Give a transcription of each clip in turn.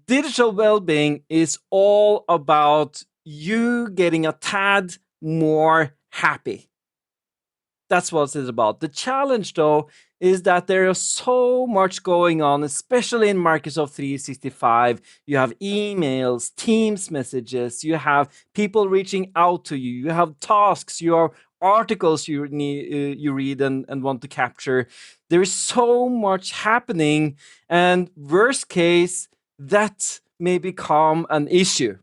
Digital well-being is all about you getting a tad more happy. That's what it's about. The challenge, though, is that there is so much going on, especially in Microsoft 365. You have emails, Teams messages, you have people reaching out to you, you have tasks, you have articles you read and want to capture. There is so much happening, and worst case, that may become an issue.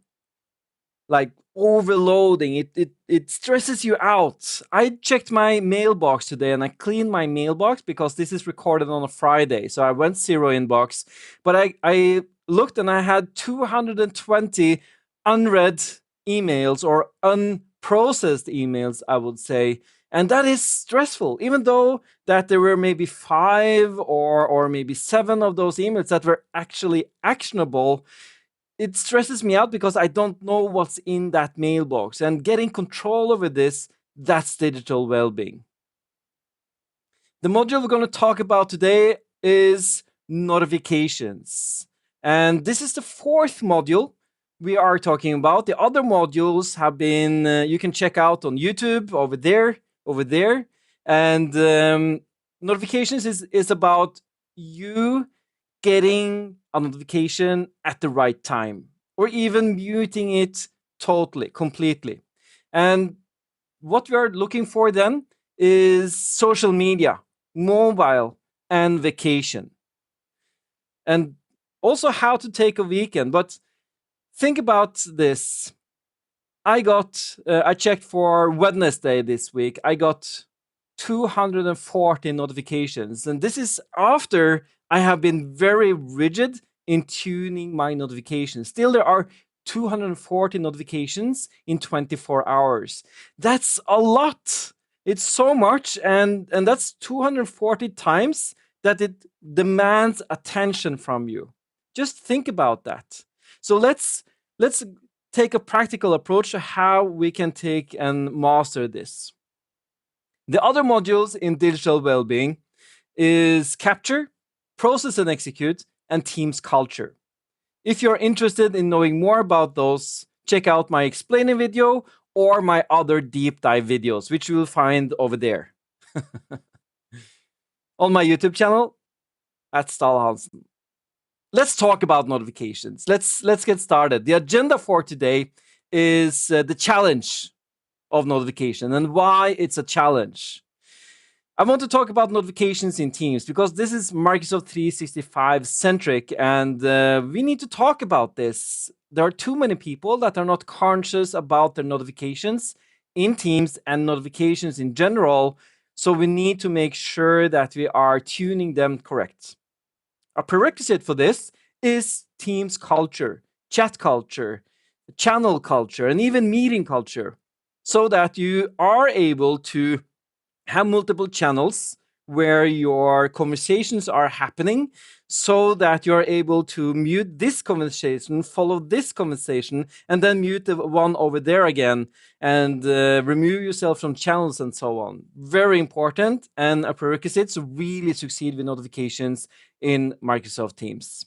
Like overloading, it stresses you out. I checked my mailbox today and I cleaned my mailbox because this is recorded on a Friday, so I went zero inbox. But I looked and I had 220 unread emails, or unprocessed emails, I would say. And that is stressful, even though that there were maybe 5 or maybe 7 of those emails that were actually actionable. It stresses me out because I don't know what's in that mailbox. And getting control over this, that's digital well-being. The module we're going to talk about today is notifications. And this is the 4th module we are talking about. The other modules have been, you can check out on YouTube over there. And notifications is about you getting a notification at the right time, or even muting it totally, completely. And what we are looking for then is social media, mobile, and vacation. And also how to take a weekend. But think about this. I checked for Wednesday this week. I got 240 notifications. And this is after I have been very rigid in tuning my notifications. Still, there are 240 notifications in 24 hours. That's a lot. It's so much. And that's 240 times that it demands attention from you. Just think about that. So let's take a practical approach to how we can take and master this. The other modules in digital well-being is capture, process and execute, and teams culture. If you're interested in knowing more about those, check out my explaining video or my other deep dive videos, which you will find over there. On my YouTube channel at Ståle Hansen. Let's talk about notifications. Let's get started. The agenda for today is the challenge of notification and why it's a challenge. I want to talk about notifications in Teams because this is Microsoft 365 centric, and we need to talk about this. There are too many people that are not conscious about their notifications in Teams and notifications in general, so we need to make sure that we are tuning them correct. A prerequisite for this is Teams culture, chat culture, channel culture, and even meeting culture, so that you are able to have multiple channels where your conversations are happening, so that you're able to mute this conversation, follow this conversation, and then mute the one over there again, and remove yourself from channels and so on. Very important and a prerequisite to really succeed with notifications in Microsoft Teams.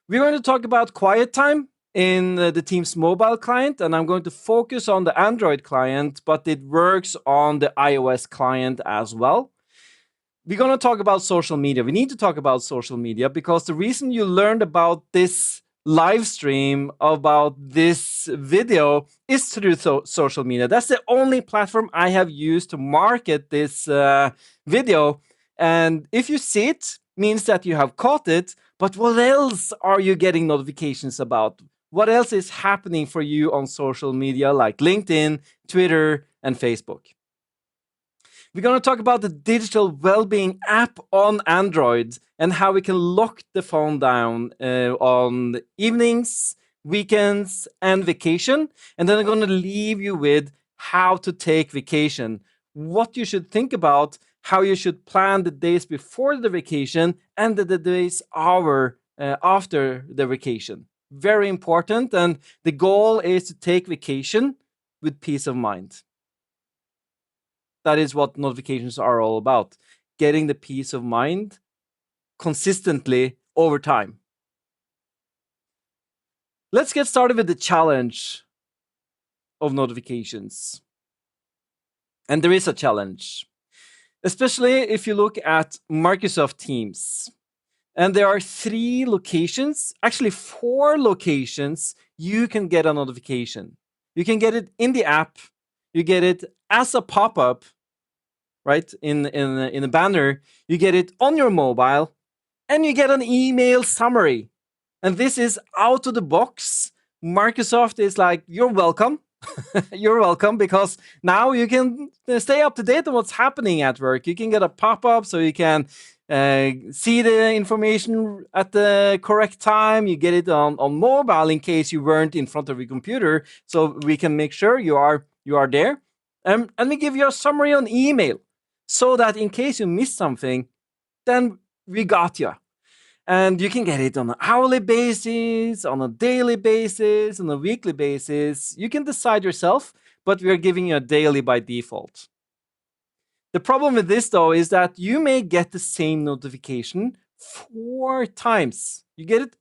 We're going to talk about quiet time in the Teams mobile client, and I'm going to focus on the Android client, but it works on the iOS client as well. We're going to talk about social media. We need to talk about social media because the reason you learned about this live stream, about this video, is through social media. That's the only platform I have used to market this video. And if you see it, means that you have caught it. But what else are you getting notifications about? What else is happening for you on social media like LinkedIn, Twitter, and Facebook? We're going to talk about the digital well-being app on Android and how we can lock the phone down on evenings, weekends, and vacation. And then I'm going to leave you with how to take vacation, what you should think about, how you should plan the days before the vacation and the days after the vacation. Very important. And the goal is to take vacation with peace of mind. That is what notifications are all about. Getting the peace of mind consistently over time. Let's get started with the challenge of notifications. And there is a challenge, especially if you look at Microsoft Teams. And there are 3 locations, actually 4 locations, you can get a notification. You can get it in the app, you get it as a pop-up, right, in a banner, you get it on your mobile, and you get an email summary. And this is out of the box. Microsoft is like, you're welcome. You're welcome, because now you can stay up to date on what's happening at work. You can get a pop-up so you can see the information at the correct time. You get it on mobile in case you weren't in front of your computer, so we can make sure you are there. And we give you a summary on email, so that in case you missed something, then we got you. And you can get it on an hourly basis, on a daily basis, on a weekly basis. You can decide yourself, but we are giving you a daily by default. The problem with this, though, is that you may get the same notification 4 times. You get it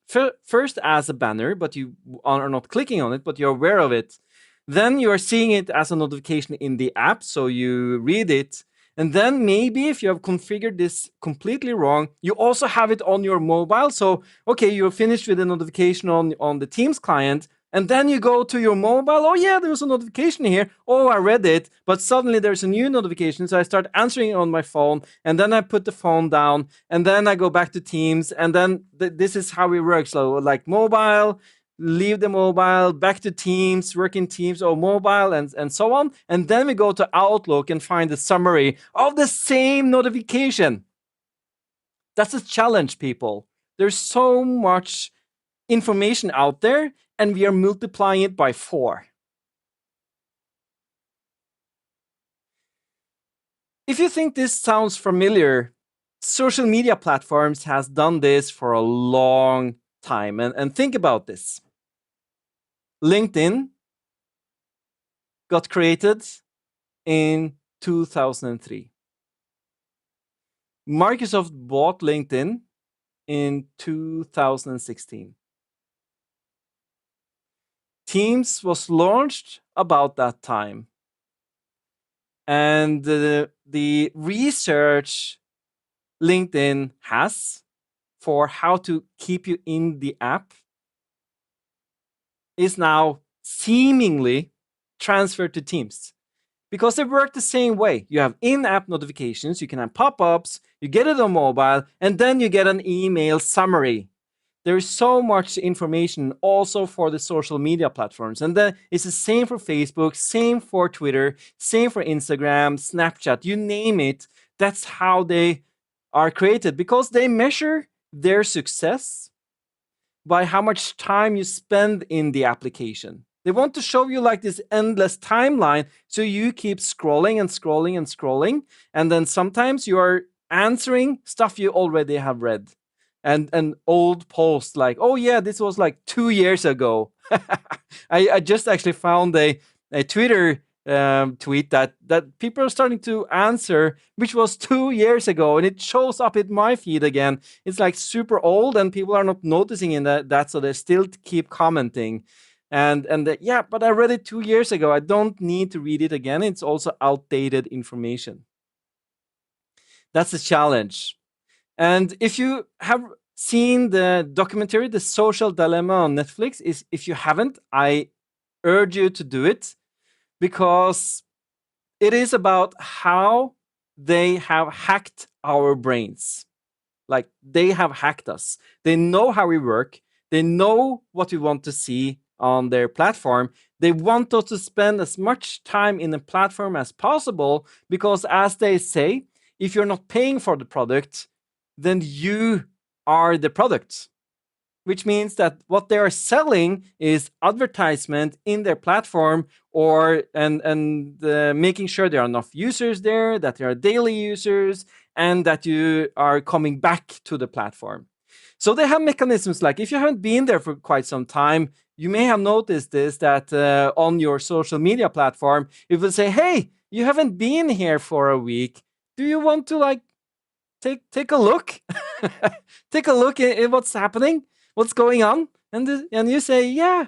first as a banner, but you are not clicking on it, but you're aware of it. Then you are seeing it as a notification in the app, so you read it. And then maybe if you have configured this completely wrong, you also have it on your mobile. So, okay, you're finished with the notification on the Teams client, and then you go to your mobile. Oh, yeah, there was a notification here. Oh, I read it, but suddenly there's a new notification. So I start answering it on my phone, and then I put the phone down, and then I go back to Teams, and then this is how it works. So, like mobile, leave the mobile, back to Teams, work in Teams or mobile, and so on. And then we go to Outlook and find the summary of the same notification. That's a challenge, people. There's so much information out there, and we are multiplying it by 4. If you think this sounds familiar, social media platforms has done this for a long time. And think about this. LinkedIn got created in 2003. Microsoft bought LinkedIn in 2016. Teams was launched about that time. And the research LinkedIn has for how to keep you in the app is now seemingly transferred to Teams, because they work the same way. You have in-app notifications, you can have pop-ups, you get it on mobile, and then you get an email summary. There's so much information also for the social media platforms. And then it's the same for Facebook, same for Twitter, same for Instagram, Snapchat, you name it. That's how they are created, because they measure their success by how much time you spend in the application. They want to show you like this endless timeline, so you keep scrolling and scrolling and scrolling, and then sometimes you are answering stuff you already have read. And an old post like, oh yeah, this was like 2 years ago. I just actually found a Twitter tweet that people are starting to answer, which was 2 years ago, and it shows up in my feed again. It's like super old, and people are not noticing in that, so they still keep commenting. And yeah, but I read it 2 years ago. I don't need to read it again. It's also outdated information. That's the challenge. And if you have seen the documentary The Social Dilemma on Netflix, if you haven't, I urge you to do it, because it is about how they have hacked our brains. Like, they have hacked us. They know how we work. They know what we want to see on their platform. They want us to spend as much time in the platform as possible, because, as they say, if you're not paying for the product, then you are the product, which means that what they are selling is advertisement in their platform, or making sure there are enough users there, that there are daily users, and that you are coming back to the platform. So they have mechanisms like, if you haven't been there for quite some time, you may have noticed this, that on your social media platform, it will say, hey, you haven't been here for a week. Do you want to like take a look? Take a look at what's happening, what's going on. And you say, yeah,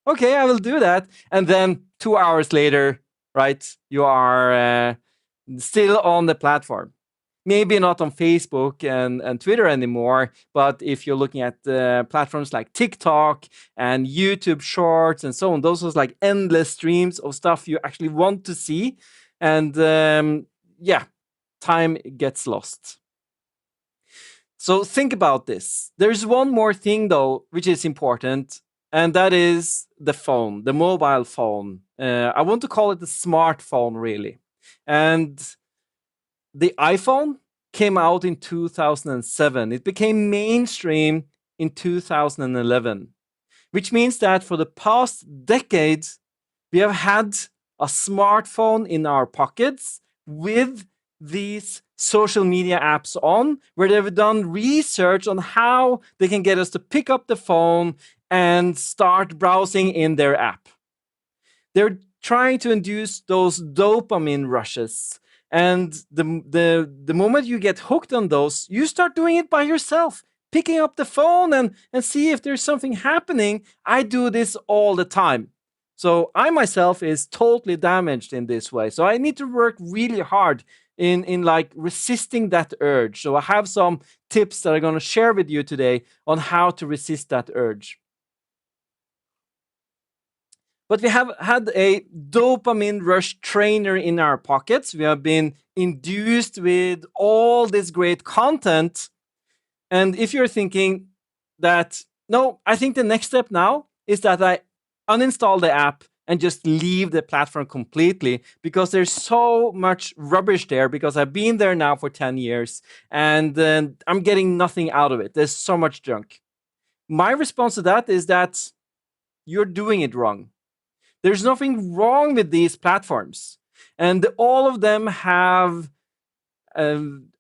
okay, I will do that. And then 2 hours later, right, you are still on the platform. Maybe not on Facebook and Twitter anymore, but if you're looking at platforms like TikTok and YouTube Shorts and so on, those are like endless streams of stuff you actually want to see. And yeah, time gets lost. So think about this. There's one more thing, though, which is important, and that is the phone, the mobile phone. I want to call it the smartphone, really. And the iPhone came out in 2007. It became mainstream in 2011, which means that for the past decade, we have had a smartphone in our pockets with these social media apps on, where they've done research on how they can get us to pick up the phone and start browsing in their app. They're trying to induce those dopamine rushes. And the moment you get hooked on those, you start doing it by yourself, picking up the phone and see if there's something happening. I do this all the time. So I myself is totally damaged in this way. So I need to work really hard in like resisting that urge. So I have some tips that I'm going to share with you today on how to resist that urge. But we have had a dopamine rush trainer in our pockets. We have been induced with all this great content. And if you're thinking that, no, I think the next step now is that I uninstall the app and just leave the platform completely because there's so much rubbish there because I've been there now for 10 years and I'm getting nothing out of it. There's so much junk. My response to that is that you're doing it wrong. There's nothing wrong with these platforms. And all of them have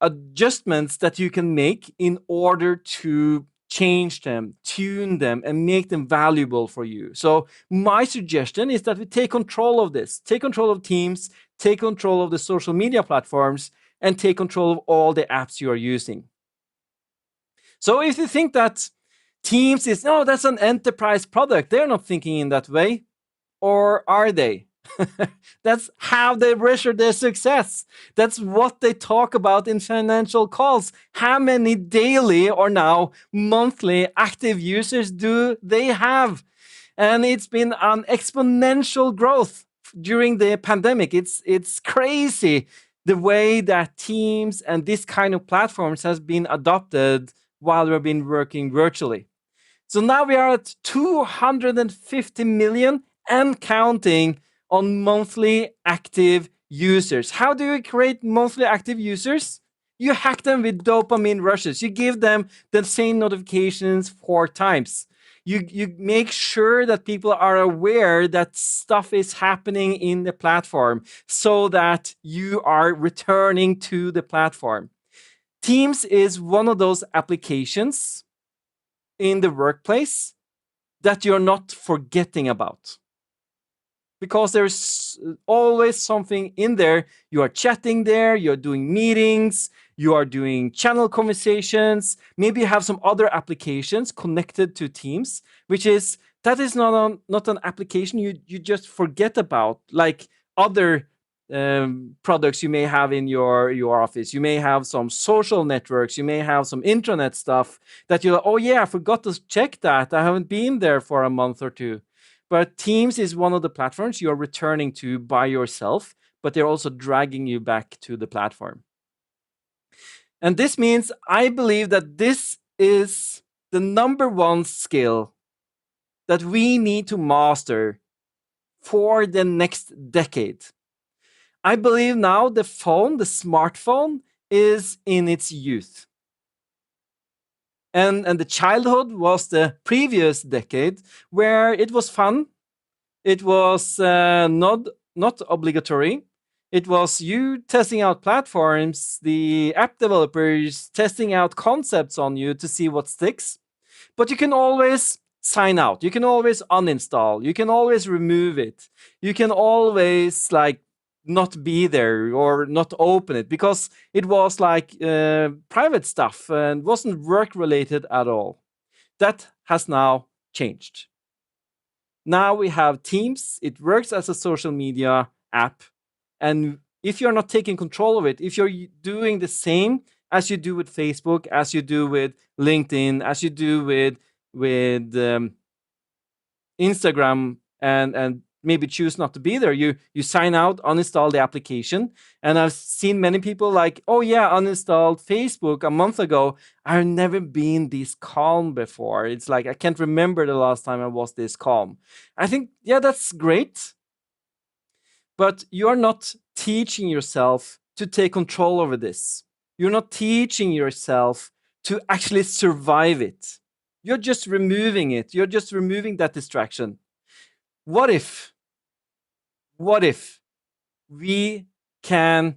adjustments that you can make in order to change them, tune them, and make them valuable for you. So, my suggestion is that we take control of this, take control of Teams, take control of the social media platforms, and take control of all the apps you are using. So, if you think that Teams is, no, that's an enterprise product, they're not thinking in that way. Or are they? That's how they measure their success. That's what they talk about in financial calls. How many daily or now monthly active users do they have? And it's been an exponential growth during the pandemic. It's crazy the way that Teams and this kind of platforms has been adopted while we've been working virtually. So now we are at 250 million and counting on monthly active users. How do you create monthly active users? You hack them with dopamine rushes. You give them the same notifications 4 times. You make sure that people are aware that stuff is happening in the platform so that you are returning to the platform. Teams is one of those applications in the workplace that you're not forgetting about. Because there's always something in there. You are chatting there, you're doing meetings, you are doing channel conversations. Maybe you have some other applications connected to Teams, which is that is not an application you just forget about, like other products you may have in your office. You may have some social networks, you may have some intranet stuff that you're like, oh yeah, I forgot to check that. I haven't been there for a month or two. But Teams is one of the platforms you're returning to by yourself, but they're also dragging you back to the platform. And this means I believe that this is the number one skill that we need to master for the next decade. I believe now the smartphone, is in its youth. And the childhood was the previous decade where it was fun. It was not obligatory. It was you testing out platforms, the app developers testing out concepts on you to see what sticks. But you can always sign out. You can always uninstall. You can always remove it. You can always like not be there or not open it because it was like private stuff and wasn't work related at all. That has now changed. Now we have Teams. It works as a social media app. And if you're not taking control of it, if you're doing the same as you do with Facebook, as you do with LinkedIn, as you do with Instagram, and maybe choose not to be there, you sign out, uninstall the application. And I've seen many people like, oh yeah, uninstalled Facebook a month ago. I've never been this calm before. It's like I can't remember the last time I was this calm. I think, yeah, that's great, but you're not teaching yourself to take control over this. You're not teaching yourself to actually survive it. You're just removing it. You're just removing that distraction. What if we can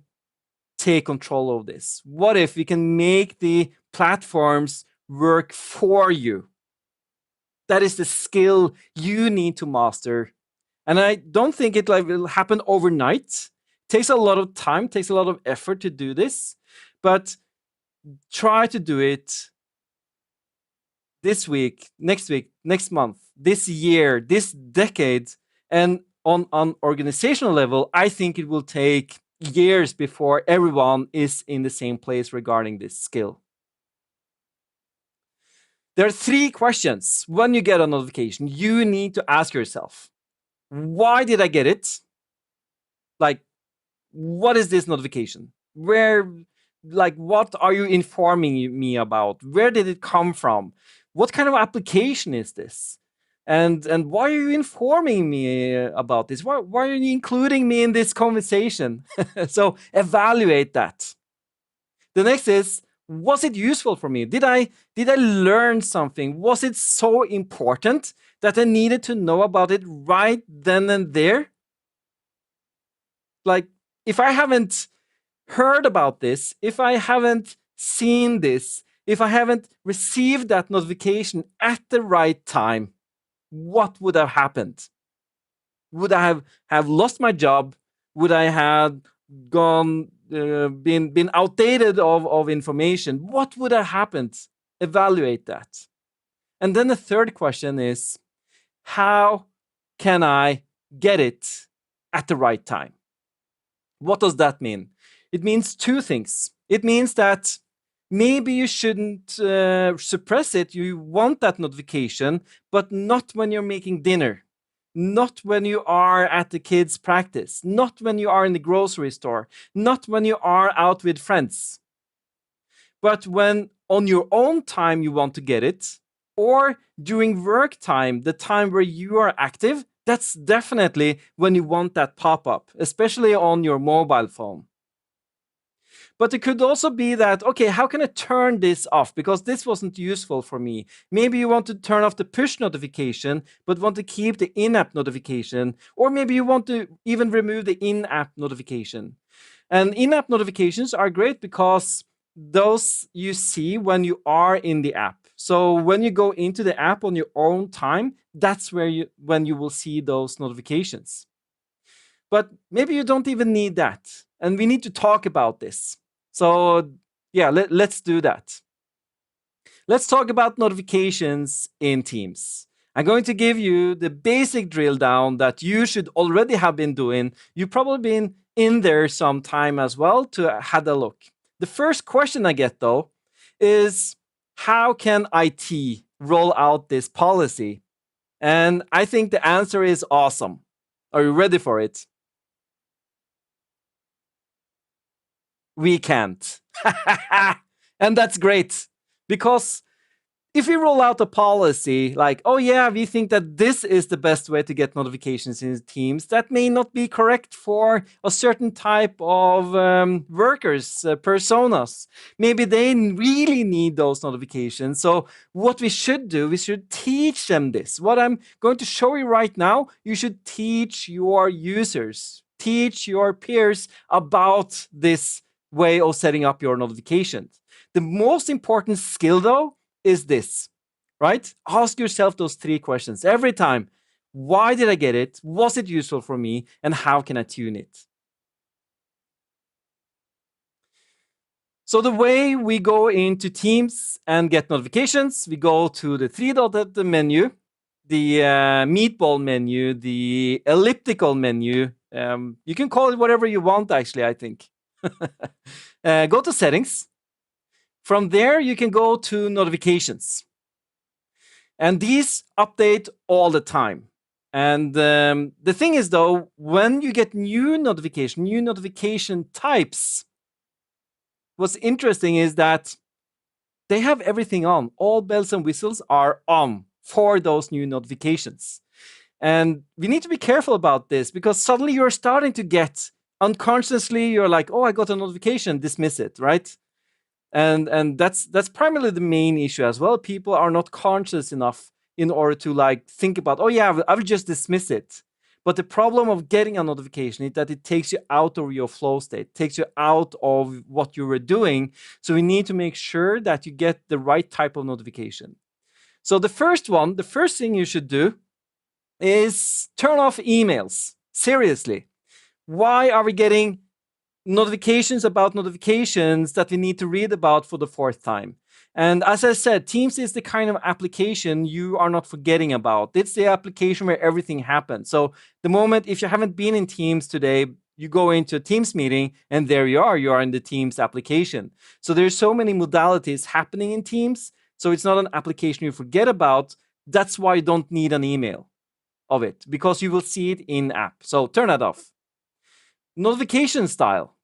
take control of this? What if we can make the platforms work for you? That is the skill you need to master. And I don't think it will happen overnight. It takes a lot of time, takes a lot of effort to do this, but try to do it this week, next month, this year, this decade. And on organizational level, I think it will take years before everyone is in the same place regarding this skill. There are 3 questions when you get a notification you need to ask yourself. Why did I get it? Like, what is this notification? What are you informing me about? Where did it come from? What kind of application is this? And why are you informing me about this? Why are you including me in this conversation? So evaluate that. The next is, was it useful for me? Did I learn something? Was it so important that I needed to know about it right then and there? Like, if I haven't heard about this, if I haven't seen this, if I haven't received that notification at the right time, what would have happened? Would I have lost my job? Would I have been outdated of information? What would have happened? Evaluate that. And then the third question is, how can I get it at the right time? What does that mean? It means 2 things. It means that maybe you shouldn't suppress it. You want that notification, but not when you're making dinner, not when you are at the kids' practice, not when you are in the grocery store, not when you are out with friends. But when on your own time you want to get it, or during work time, the time where you are active, that's definitely when you want that pop-up, especially on your mobile phone. But it could also be that, okay, how can I turn this off? Because this wasn't useful for me. Maybe you want to turn off the push notification, but want to keep the in-app notification. Or maybe you want to even remove the in-app notification. And in-app notifications are great because those you see when you are in the app. So when you go into the app on your own time, that's when you will see those notifications. But maybe you don't even need that. And we need to talk about this. So yeah, let's do that. Let's talk about notifications in Teams. I'm going to give you the basic drill down that you should already have been doing. You've probably been in there some time as well to have a look. The first question I get though is, how can IT roll out this policy? And I think the answer is awesome. Are you ready for it? We can't. And that's great, because if we roll out a policy like, oh yeah, we think that this is the best way to get notifications in Teams, that may not be correct for a certain type of workers, personas. Maybe they really need those notifications. So what we should do, we should teach them this. What I'm going to show you right now, you should teach your users, teach your peers about this way of setting up your notifications. The most important skill though is this, right? Ask yourself those 3 questions every time. Why did I get it? Was it useful for me? And how can I tune it? So the way we go into Teams and get notifications, we go to the 3 dot at the menu. meatball menu, the elliptical menu. You can call it whatever you want, actually, I think. Go to settings. From there, you can go to notifications. And these update all the time. And the thing is, though, when you get new notification types, what's interesting is that they have everything on. All bells and whistles are on for those new notifications. And we need to be careful about this because suddenly you're starting to get unconsciously, you're like, oh, I got a notification, dismiss it, right? And that's primarily the main issue as well. People are not conscious enough in order to like think about, oh yeah, I will just dismiss it. But the problem of getting a notification is that it takes you out of your flow state, takes you out of what you were doing. So we need to make sure that you get the right type of notification. So the first thing you should do is turn off emails. Seriously. Why are we getting notifications about notifications that we need to read about for the fourth time? And as I said, Teams is the kind of application you are not forgetting about. It's the application where everything happens. So the moment, if you haven't been in Teams today, you go into a Teams meeting and there you are in the Teams application. So there's so many modalities happening in Teams. So it's not an application you forget about. That's why you don't need an email of it, because you will see it in app. So turn that off. Notification style.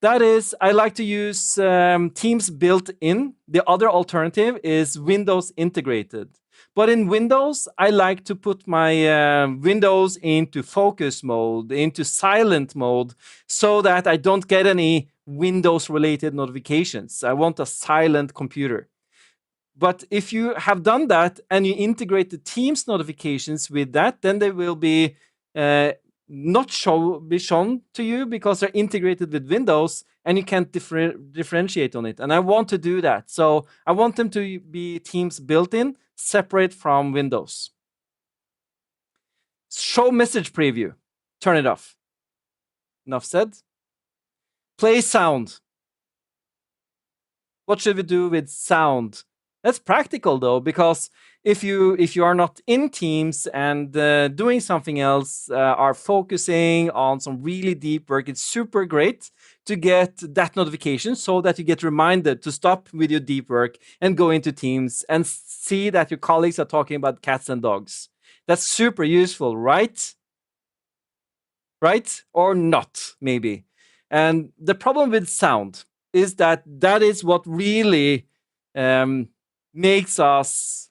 That is, I like to use Teams built in. The other alternative is Windows integrated. But in Windows, I like to put my Windows into focus mode, into silent mode, so that I don't get any Windows-related notifications. I want a silent computer. But if you have done that and you integrate the Teams notifications with that, then they will be not be shown to you because they're integrated with Windows and you can't differentiate on it. And I want to do that. So I want them to be Teams built-in, separate from Windows. Show message preview. Turn it off. Enough said. Play sound. What should we do with sound? That's practical though, because if you are not in Teams and doing something else, are focusing on some really deep work, it's super great to get that notification so that you get reminded to stop with your deep work and go into Teams and see that your colleagues are talking about cats and dogs. That's super useful, right? Right? Or not, maybe. And the problem with sound is that is what really makes us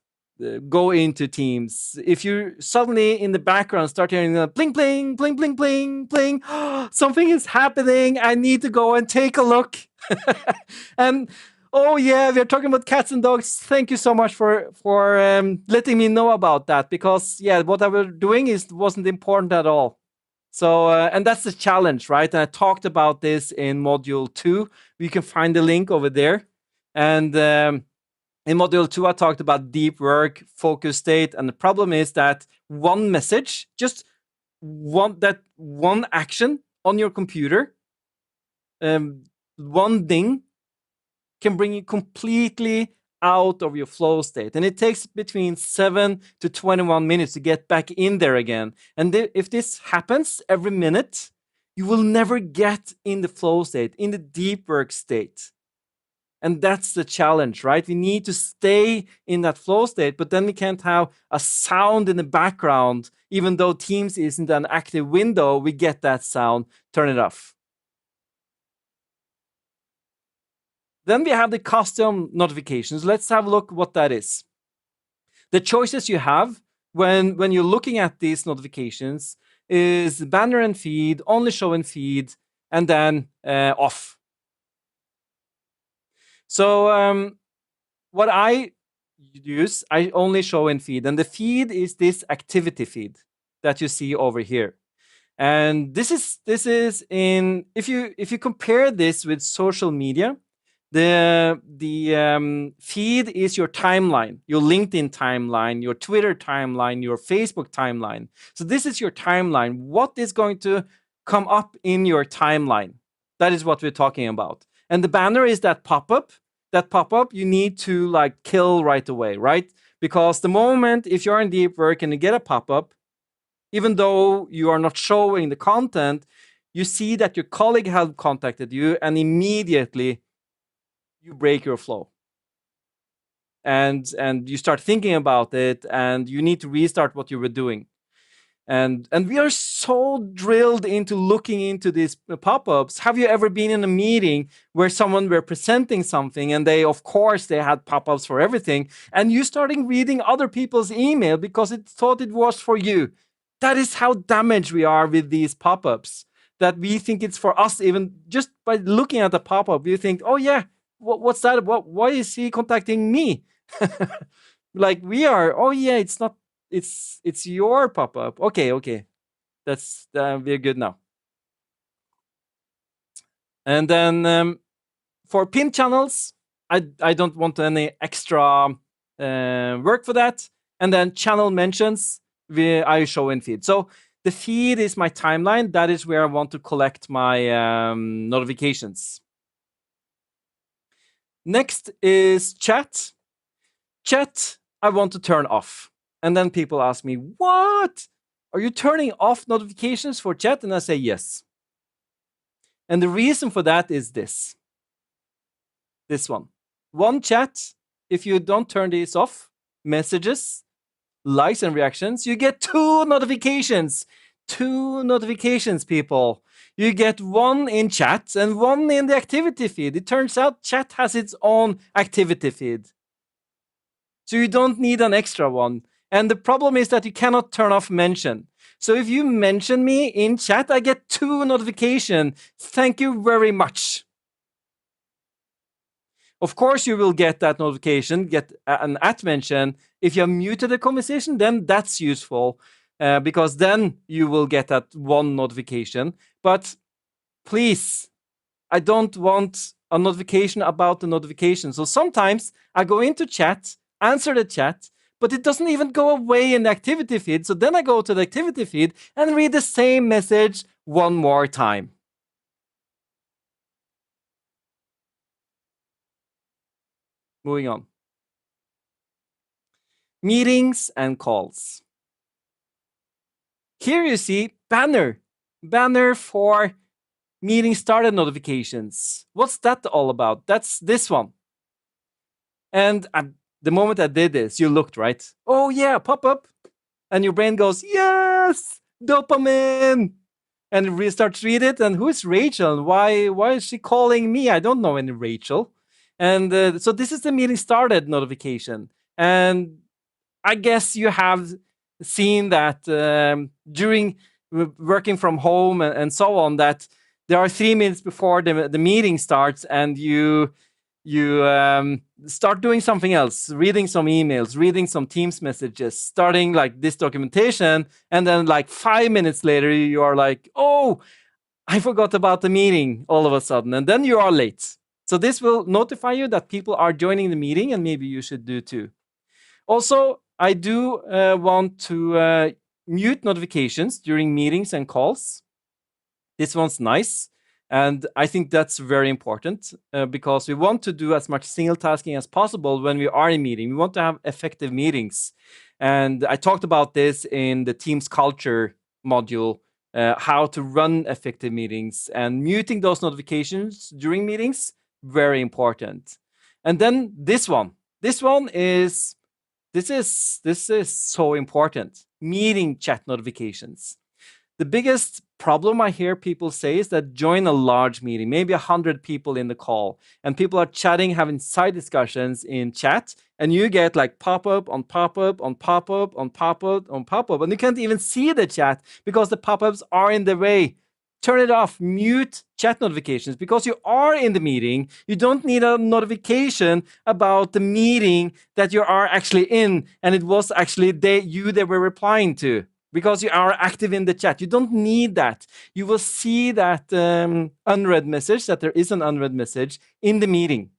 go into Teams. If you suddenly in the background start hearing a bling, bling, bling, bling, bling, bling, something is happening. I need to go and take a look. And oh yeah, we're talking about cats and dogs. Thank you so much for letting me know about that, because yeah, what I was doing wasn't important at all. So, and that's the challenge, right? And I talked about this in module 2. You can find the link over there. And in module 2, I talked about deep work, focus state. And the problem is that one message, just one action on your computer, one thing can bring you completely out of your flow state. And it takes between 7 to 21 minutes to get back in there again. And if this happens every minute, you will never get in the flow state, in the deep work state. And that's the challenge, right? We need to stay in that flow state, but then we can't have a sound in the background. Even though Teams isn't an active window, we get that sound. Turn it off. Then we have the custom notifications. Let's have a look what that is. The choices you have when you're looking at these notifications is banner and feed, only show in feed, and then off. So what I use, I only show in feed, and the feed is this activity feed that you see over here. And this is in, if you compare this with social media, the feed is your timeline, your LinkedIn timeline, your Twitter timeline, your Facebook timeline. So this is your timeline. What is going to come up in your timeline? That is what we're talking about. And the banner is that pop-up. That pop-up you need to like kill right away, right? Because the moment if you're in deep work and you get a pop-up, even though you are not showing the content, you see that your colleague has contacted you, and immediately you break your flow. And you start thinking about it, and you need to restart what you were doing. And we are so drilled into looking into these pop-ups. Have you ever been in a meeting where someone were presenting something, and they, of course, they had pop-ups for everything, and you starting reading other people's email because it thought it was for you? That is how damaged we are with these pop-ups, that we think it's for us. Even just by looking at the pop-up, you think, oh yeah, what's that? Why is he contacting me? Like we are, oh yeah, it's not, it's your pop-up. Okay, that's we're good now. And then for pin channels, I don't want any extra work for that. And then channel mentions, I show in feed. So the feed is my timeline. That is where I want to collect my notifications. Next is chat. Chat, I want to turn off. And then people ask me, what? Are you turning off notifications for chat? And I say yes. And the reason for that is this one. One chat, if you don't turn these off, messages, likes, and reactions, you get 2 notifications. 2 notifications, people. You get one in chat and one in the activity feed. It turns out chat has its own activity feed. So you don't need an extra one. And the problem is that you cannot turn off mention. So if you mention me in chat, I get 2 notifications. Thank you very much. Of course, you will get that notification, get an at mention. If you have muted the conversation, then that's useful because then you will get that one notification. But please, I don't want a notification about the notification. So sometimes I go into chat, answer the chat, but it doesn't even go away in the activity feed. So then I go to the activity feed and read the same message one more time. Moving on. Meetings and calls. Here you see banner for meeting started notifications. What's that all about? That's this one. And the moment I did this, you looked, right? Oh yeah, pop up. And your brain goes, yes, dopamine. And it restarts read it. And who is Rachel? Why is she calling me? I don't know any Rachel. And so this is the meeting started notification. And I guess you have seen that during working from home and so on, that there are 3 minutes before the meeting starts, and you start doing something else, reading some emails, reading some Teams messages, starting like this documentation, and then like 5 minutes later you are like, oh, I forgot about the meeting all of a sudden, and then you are late. So this will notify you that people are joining the meeting, and maybe you should do too. Also, I do want to mute notifications during meetings and calls. This one's nice. And I think that's very important because we want to do as much single tasking as possible when we are in meeting. We want to have effective meetings. And I talked about this in the Teams culture module, how to run effective meetings, and muting those notifications during meetings, very important. And then this one is so important. Meeting chat notifications. The biggest problem I hear people say is that join a large meeting, maybe 100 people in the call, and people are chatting, having side discussions in chat, and you get like pop-up on pop-up on pop-up on pop-up on pop-up, and you can't even see the chat because the pop-ups are in the way. Turn it off, mute chat notifications because you are in the meeting. You don't need a notification about the meeting that you are actually in, and it was actually you they were replying to, because you are active in the chat. You don't need that. You will see that unread message, that there is an unread message in the meeting.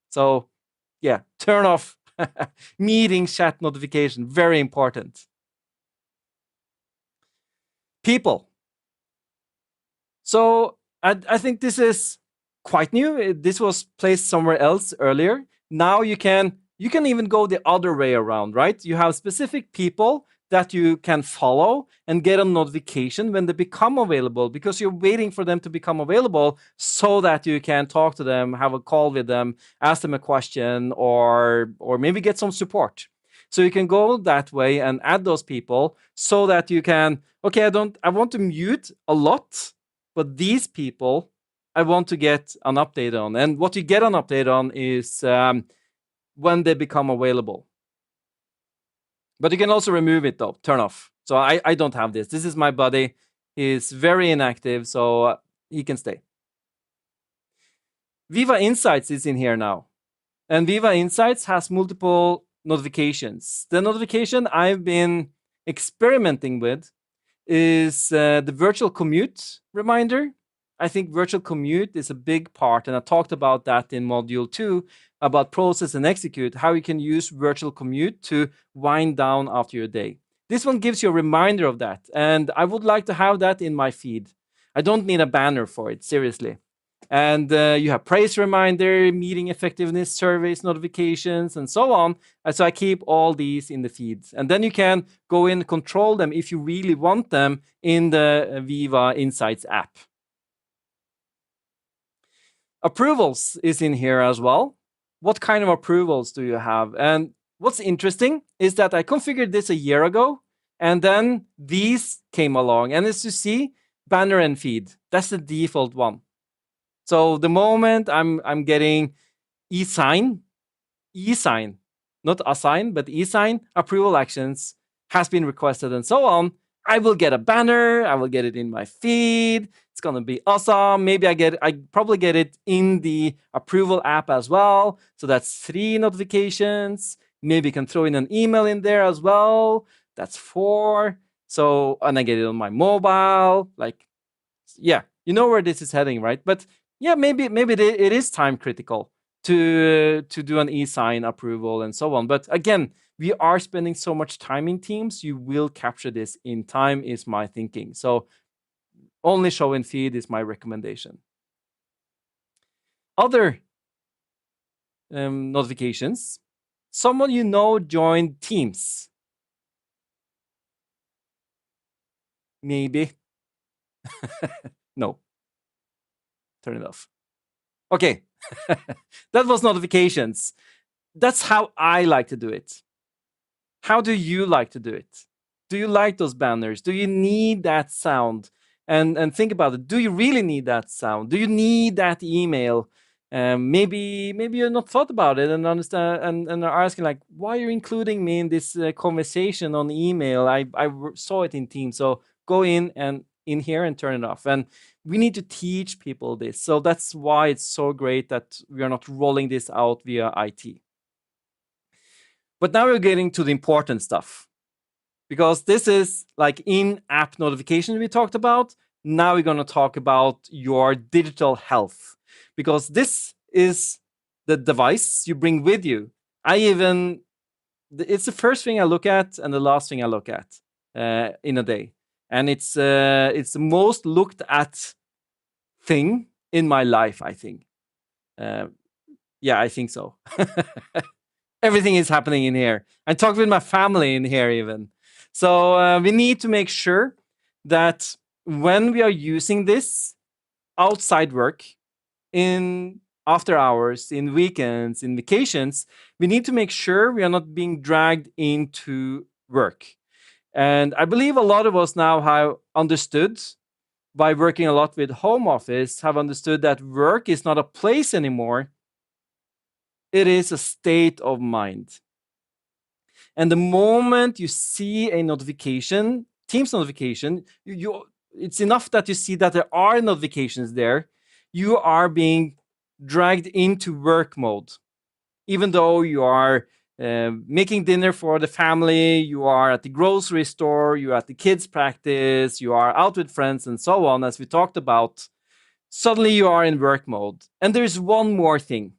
So yeah, turn off meeting chat notification, very important. People. So I think this is quite new. This was placed somewhere else earlier. Now you can You can even go the other way around, right? You have specific people that you can follow and get a notification when they become available, because you're waiting for them to become available so that you can talk to them, have a call with them, ask them a question, or maybe get some support. So you can go that way and add those people so that you can, okay, I want to mute a lot, but these people I want to get an update on. And what you get an update on is when they become available. But you can also remove it though, turn off. So I don't have this. This is my buddy. He's very inactive, so he can stay. Viva Insights is in here now. And Viva Insights has multiple notifications. The notification I've been experimenting with is the virtual commute reminder. I think virtual commute is a big part, and I talked about that in module 2 about process and execute, how you can use virtual commute to wind down after your day. This one gives you a reminder of that, and I would like to have that in my feed. I don't need a banner for it, seriously. And you have praise reminder, meeting effectiveness surveys, notifications, and so on. And so I keep all these in the feeds. And then you can go in and control them if you really want them in the Viva Insights app. Approvals is in here as well. What kind of approvals do you have? And what's interesting is that I configured this a year ago, and then these came along. And as you see, banner and feed, that's the default one. So the moment I'm getting e-sign, not assign, but e-sign approval actions has been requested and so on, I will get a banner. I will get it in my feed. It's gonna be awesome. Maybe I probably get it in the approval app as well. So that's 3 notifications. Maybe you can throw in an email in there as well. That's 4. So, and I get it on my mobile. Like, yeah, you know where this is heading, right? But yeah, maybe it is time critical to do an e-sign approval and so on. But again, we are spending so much time in Teams, you will capture this in time, is my thinking. So only show in feed is my recommendation. Other notifications. Someone you know joined Teams. Maybe. No. Turn it off. Okay. That was notifications. That's how I like to do it. How do you like to do it? Do you like those banners? Do you need that sound? And think about it. Do you really need that sound? Do you need that email? Maybe you're not thought about it and understand and are asking like, why are you including me in this conversation on email? I saw it in Teams. So go in here and turn it off. And we need to teach people this. So that's why it's so great that we are not rolling this out via IT. But now we're getting to the important stuff, because this is like in-app notification we talked about. Now we're going to talk about your digital health, because this is the device you bring with you. It's the first thing I look at and the last thing I look at in a day. And it's the most looked at thing in my life, I think. Yeah, I think so. Everything is happening in here. I talk with my family in here even. So we need to make sure that when we are using this outside work, in after hours, in weekends, in vacations, we need to make sure we are not being dragged into work. And I believe a lot of us now have understood, by working a lot with home office, have understood that work is not a place anymore. It is a state of mind. And the moment you see a notification, Teams notification, it's enough that you see that there are notifications there. You are being dragged into work mode. Even though you are making dinner for the family, you are at the grocery store, you are at the kids' practice, you are out with friends and so on, as we talked about, suddenly you are in work mode. And there's one more thing.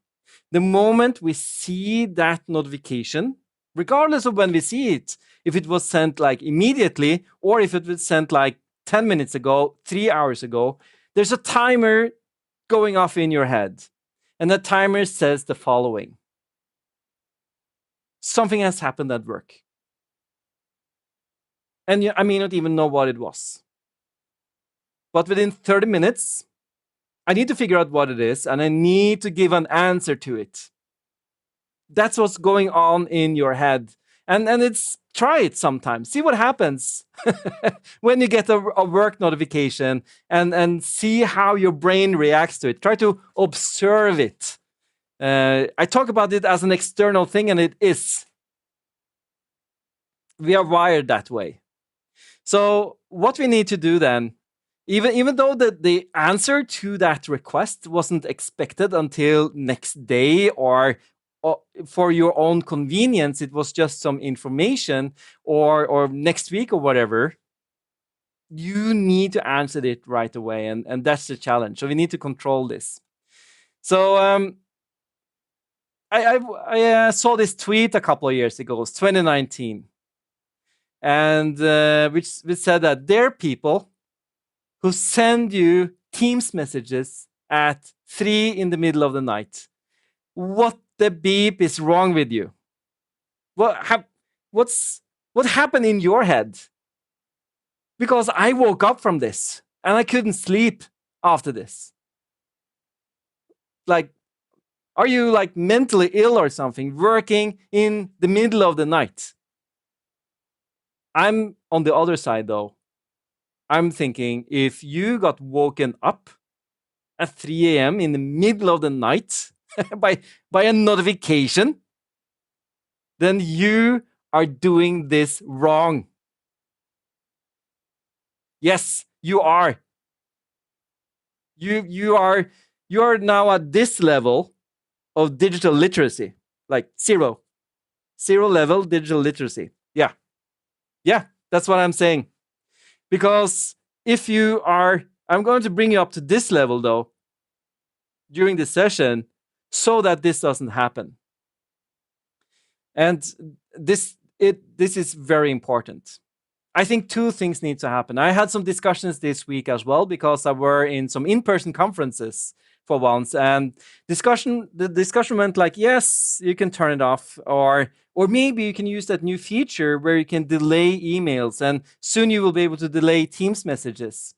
The moment we see that notification, regardless of when we see it, if it was sent like immediately or if it was sent like 10 minutes ago, 3 hours ago, there's a timer going off in your head. And the timer says the following: something has happened at work. And I may not even know what it was. But within 30 minutes, I need to figure out what it is and I need to give an answer to it. That's what's going on in your head. And it's try it sometimes. See what happens when you get a work notification and see how your brain reacts to it. Try to observe it. I talk about it as an external thing, and it is. We are wired that way. So what we need to do then, even though the answer to that request wasn't expected until next day or for your own convenience, it was just some information or next week or whatever, you need to answer it right away. And that's the challenge. So we need to control this. So I saw this tweet a couple of years ago. It was 2019. And which said that there are people who send you Teams messages at 3 in the middle of the night. What the beep is wrong with you? What happened in your head? Because I woke up from this and I couldn't sleep after this. Like, are you like mentally ill or something, working in the middle of the night? I'm on the other side though. I'm thinking if you got woken up at 3 a.m. in the middle of the night by a notification, then you are doing this wrong. Yes, you are. You are now at this level of digital literacy, like zero level digital literacy. Yeah, that's what I'm saying. Because if you are, I'm going to bring you up to this level though during the session so that this doesn't happen. And this is very important. I think two things need to happen. I had some discussions this week as well because I were in some in-person conferences for once, and the discussion went like, yes, you can turn it off, or maybe you can use that new feature where you can delay emails, and soon you will be able to delay Teams messages.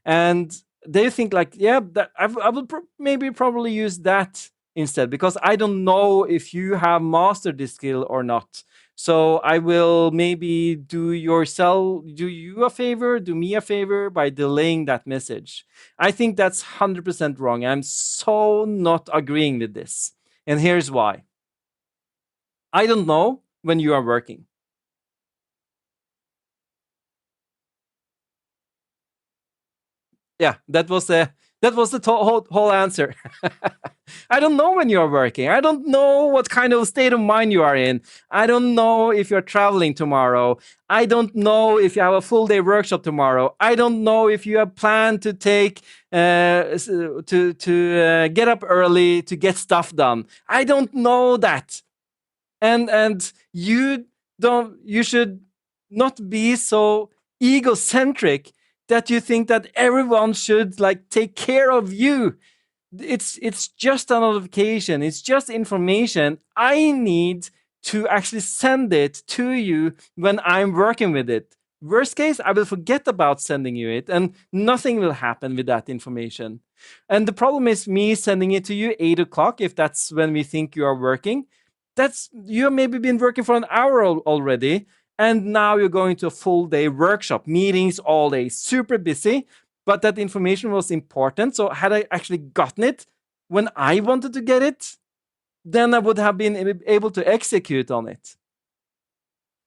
And they think like, yeah, that I will probably use that instead, because I don't know if you have mastered this skill or not. So I will maybe do you a favor, do me a favor by delaying that message. I think that's 100% wrong. I'm so not agreeing with this. And here's why. I don't know when you are working. Yeah, that was the whole answer. I don't know when you are working. I don't know what kind of state of mind you are in. I don't know if you're traveling tomorrow. I don't know if you have a full day workshop tomorrow. I don't know if you have planned to take to get up early to get stuff done. I don't know that. And you should not be so egocentric that you think that everyone should like take care of you. It's just a notification. It's just information. I need to actually send it to you when I'm working with it. Worst case, I will forget about sending you it and nothing will happen with that information. And the problem is me sending it to you 8 o'clock, if that's when we think you are working. That's, you have maybe been working for an hour already, and now you're going to a full day workshop, meetings all day, super busy. But that information was important. So had I actually gotten it when I wanted to get it, then I would have been able to execute on it.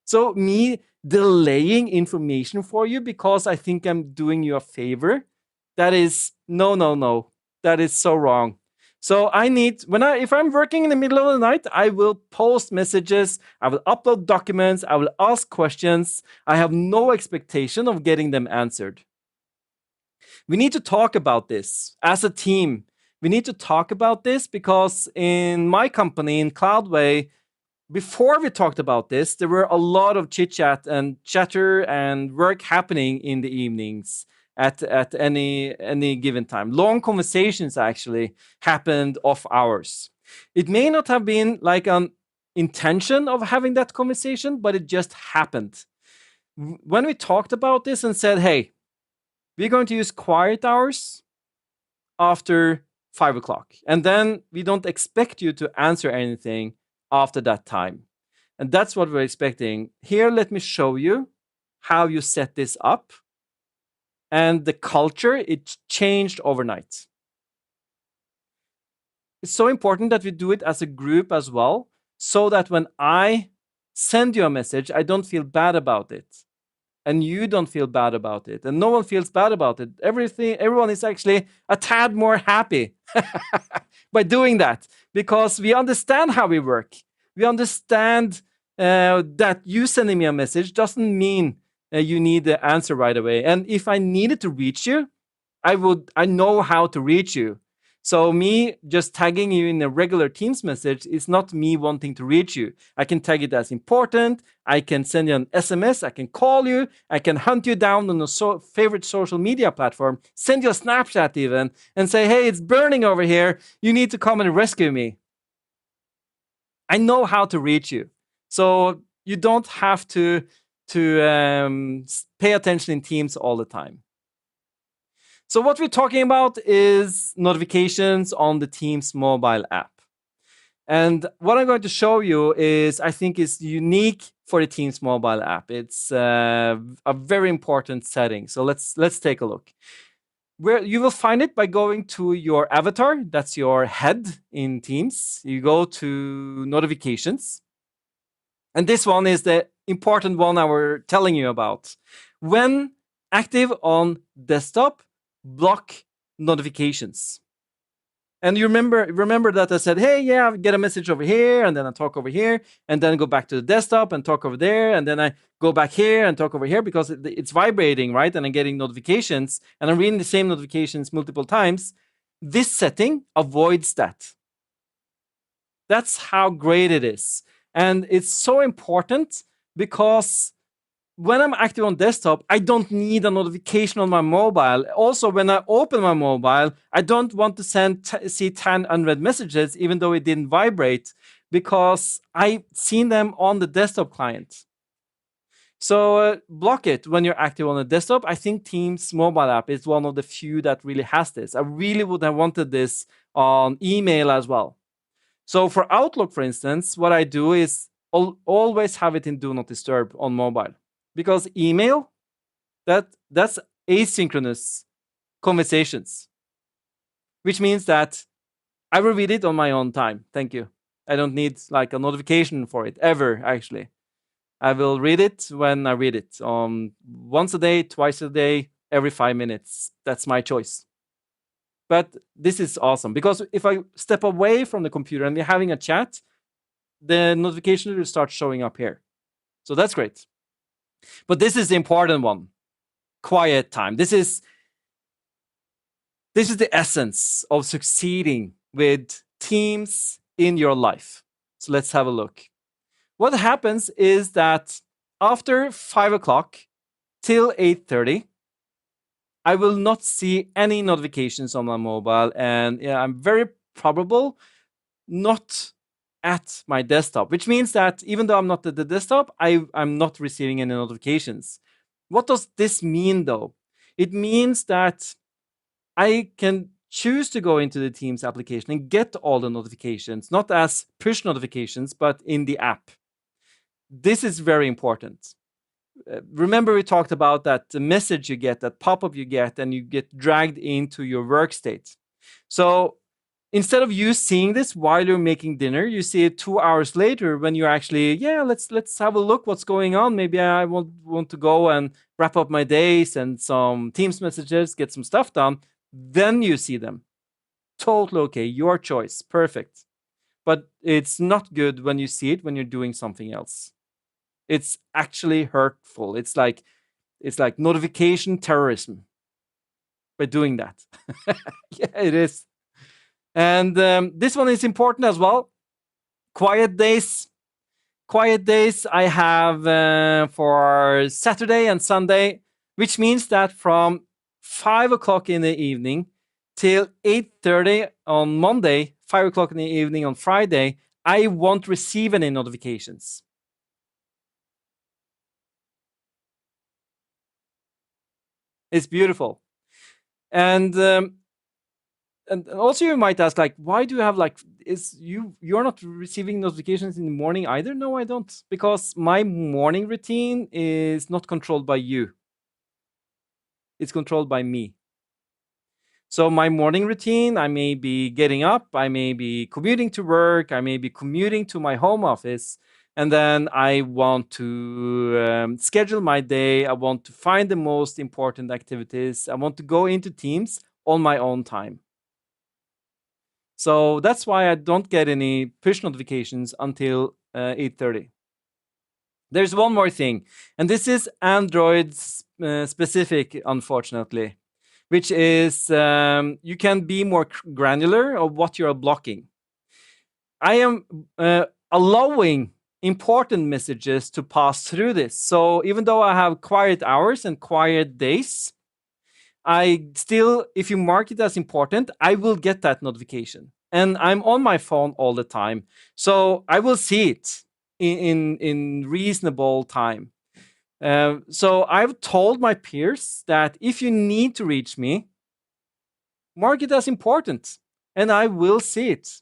So me delaying information for you because I think I'm doing you a favor, that is no. That is so wrong. So I need, if I'm working in the middle of the night, I will post messages, I will upload documents, I will ask questions. I have no expectation of getting them answered. We need to talk about this as a team. We need to talk about this because in my company, in Cloudway, before we talked about this, there were a lot of chit chat and chatter and work happening in the evenings at any given time. Long conversations actually happened off hours. It may not have been like an intention of having that conversation, but it just happened. When we talked about this and said, hey, we're going to use quiet hours after 5 o'clock, and then we don't expect you to answer anything after that time. And that's what we're expecting. Here, let me show you how you set this up. And the culture, it changed overnight. It's so important that we do it as a group as well, so that when I send you a message, I don't feel bad about it. And you don't feel bad about it. And no one feels bad about it. Everyone is actually a tad more happy by doing that, because we understand how we work. We understand that you sending me a message doesn't mean you need the answer right away. And if I needed to reach you, I know how to reach you. So me just tagging you in a regular Teams message is not me wanting to reach you. I can tag it as important. I can send you an SMS. I can call you. I can hunt you down on a favorite social media platform, send you a Snapchat even, and say, hey, it's burning over here. You need to come and rescue me. I know how to reach you. So you don't have to pay attention in Teams all the time. So what we're talking about is notifications on the Teams mobile app. And what I'm going to show you is, I think, is unique for the Teams mobile app. It's a very important setting. So let's take a look. Where you will find it by going to your avatar. That's your head in Teams. You go to notifications. And this one is the important one I was telling you about. When active on desktop, block notifications. And you remember that I said, hey, yeah, I get a message over here, and then I talk over here, and then go back to the desktop and talk over there, and then I go back here and talk over here, because it's vibrating, right? And I'm getting notifications, and I'm reading the same notifications multiple times. This setting avoids that. That's how great it is. And it's so important, because when I'm active on desktop, I don't need a notification on my mobile. Also, when I open my mobile, I don't want to see 10 unread messages, even though it didn't vibrate, because I've seen them on the desktop client. So block it when you're active on the desktop. I think Teams mobile app is one of the few that really has this. I really would have wanted this on email as well. So for Outlook, for instance, what I do is always have it in Do Not Disturb on mobile. Because email, that's asynchronous conversations, which means that I will read it on my own time. Thank you. I don't need like a notification for it ever, actually. I will read it when I read it. Once a day, twice a day, every 5 minutes. That's my choice. But this is awesome, because if I step away from the computer and we're having a chat, the notification will start showing up here. So that's great. But this is the important one. Quiet time. This is the essence of succeeding with Teams in your life. So let's have a look. What happens is that after 5 o'clock till 8:30, I will not see any notifications on my mobile, and I'm very probable not at my desktop, which means that even though I'm not at the desktop, I'm not receiving any notifications. What does this mean, though? It means that I can choose to go into the Teams application and get all the notifications, not as push notifications, but in the app. This is very important. Remember, we talked about that the message you get, that pop-up you get, and you get dragged into your work state. So instead of you seeing this while you're making dinner, you see it 2 hours later when you're actually, let's have a look what's going on. Maybe I want to go and wrap up my day, send some Teams messages, get some stuff done. Then you see them. Totally okay. Your choice. Perfect. But it's not good when you see it when you're doing something else. It's actually hurtful. It's like notification terrorism by doing that. Yeah, it is. And this one is important as well. Quiet days. Quiet days I have for Saturday and Sunday, which means that from 5 o'clock in the evening till 8:30 on Monday, 5 o'clock in the evening on Friday, I won't receive any notifications. It's beautiful. And and also you might ask, like, why do you have like, is you're not receiving notifications in the morning either? No, I don't, because my morning routine is not controlled by you. It's controlled by me. So my morning routine, I may be getting up, I may be commuting to work, I may be commuting to my home office, and then I want to schedule my day. I want to find the most important activities. I want to go into Teams on my own time. So that's why I don't get any push notifications until 8:30. There's one more thing, and this is Android specific, unfortunately, which is you can be more granular of what you're blocking. I am allowing important messages to pass through this. So even though I have quiet hours and quiet days, I still, if you mark it as important, I will get that notification. And I'm on my phone all the time. So I will see it in reasonable time. So I've told my peers that if you need to reach me, mark it as important, and I will see it.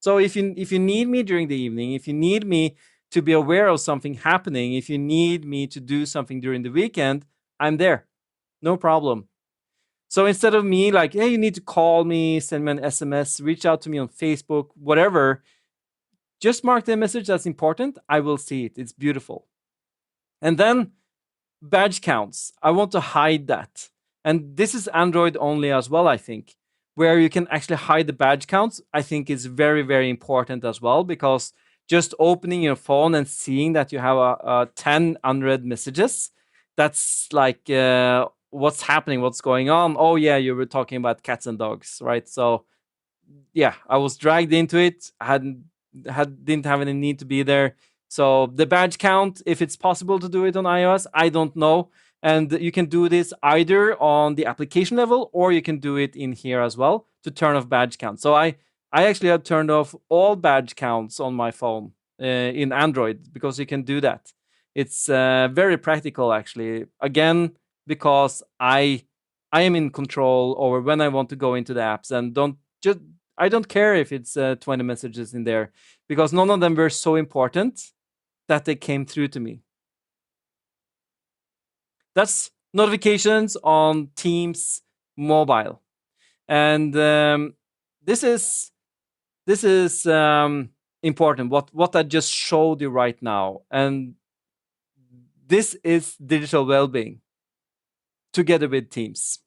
So if you need me during the evening, if you need me to be aware of something happening, if you need me to do something during the weekend, I'm there. No problem. So instead of me like, hey, you need to call me, send me an SMS, reach out to me on Facebook, whatever, just mark the message that's important. I will see it. It's beautiful. And then badge counts. I want to hide that. And this is Android only as well, I think, where you can actually hide the badge counts. I think is very, very important as well, because just opening your phone and seeing that you have a 10 unread messages, that's like, what's happening, what's going on. Oh, yeah, you were talking about cats and dogs, right? So, yeah, I was dragged into it. Didn't have any need to be there. So the badge count, if it's possible to do it on iOS, I don't know. And you can do this either on the application level, or you can do it in here as well to turn off badge count. So I actually have turned off all badge counts on my phone in Android, because you can do that. It's very practical, actually. Again, because I am in control over when I want to go into the apps, and I don't care if it's 20 messages in there, because none of them were so important that they came through to me. That's notifications on Teams mobile, and this is important. What I just showed you right now, and this is digital well-being together with Teams.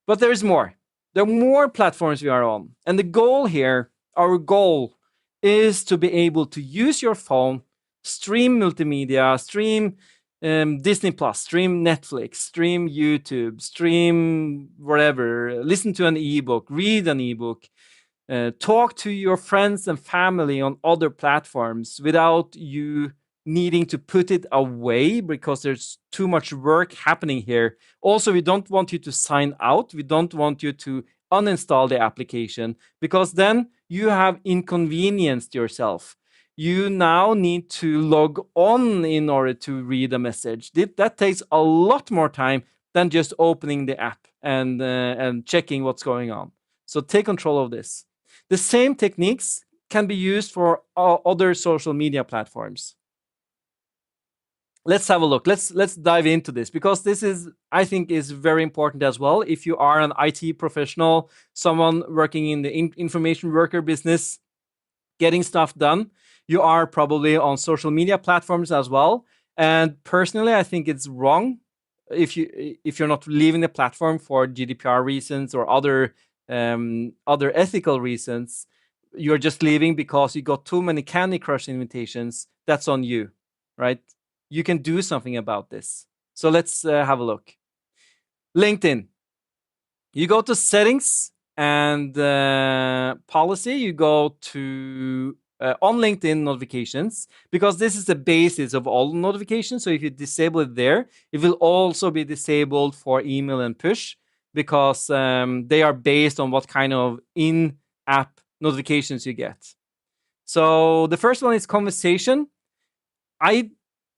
But there is more. There are more platforms we are on. And the goal here, our goal, is to be able to use your phone, stream multimedia, stream Disney Plus, stream Netflix, stream YouTube, stream whatever, listen to an ebook, read an ebook, talk to your friends and family on other platforms without you needing to put it away, because there's too much work happening here. Also, we don't want you to sign out. We don't want you to uninstall the application, because then you have inconvenienced yourself. You now need to log on in order to read a message. That takes a lot more time than just opening the app and checking what's going on. So take control of this. The same techniques can be used for other social media platforms. Let's have a look. Let's dive into this, because this is, I think, is very important as well. If you are an IT professional, someone working in the information worker business, getting stuff done, you are probably on social media platforms as well. And personally, I think it's wrong if you're not leaving the platform for GDPR reasons or other ethical reasons. You're just leaving because you got too many Candy Crush invitations. That's on you, right? You can do something about this. So let's have a look. LinkedIn. You go to settings and policy. You go to on LinkedIn notifications, because this is the basis of all notifications. So if you disable it there, it will also be disabled for email and push. because they are based on what kind of in-app notifications you get. So the first one is conversation. I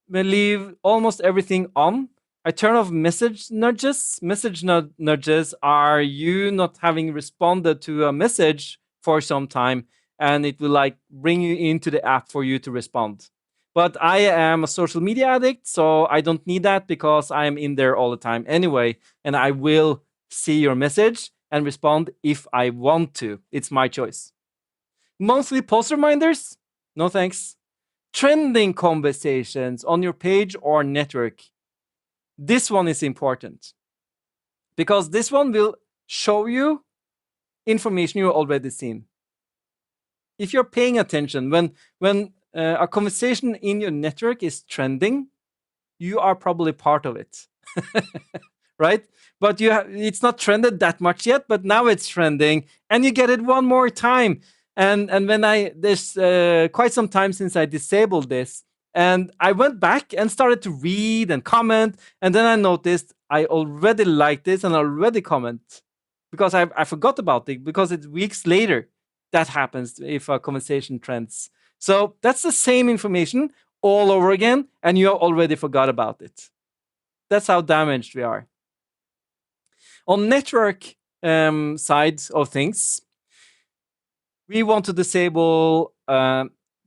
leave almost everything on. I turn off message nudges. Message nudges are you not having responded to a message for some time, and it will like bring you into the app for you to respond. But I am a social media addict, so I don't need that because I am in there all the time anyway, and I will see your message and respond if I want to. It's my choice. Monthly post reminders? No thanks. Trending conversations on your page or network. This one is important because this one will show you information you've already seen. If you're paying attention, when a conversation in your network is trending, you are probably part of it. Right? But it's not trended that much yet, but now it's trending, and you get it one more time. And when there's quite some time since I disabled this, and I went back and started to read and comment, and then I noticed I already liked this and already comment because I forgot about it because it's weeks later that happens if a conversation trends. So that's the same information all over again, and you already forgot about it. That's how damaged we are. On network side of things, we want to disable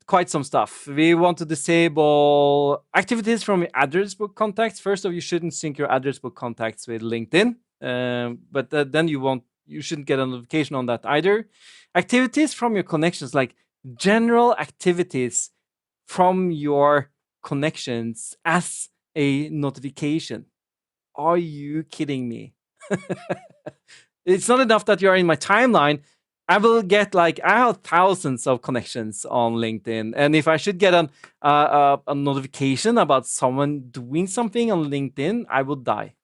quite some stuff. We want to disable activities from your address book contacts. First off, you shouldn't sync your address book contacts with LinkedIn, but then you shouldn't get a notification on that either. Activities from your connections, like general activities from your connections as a notification. Are you kidding me? It's not enough that you're in my timeline. I will get I have thousands of connections on LinkedIn, and if I should get a notification about someone doing something on LinkedIn, I would die.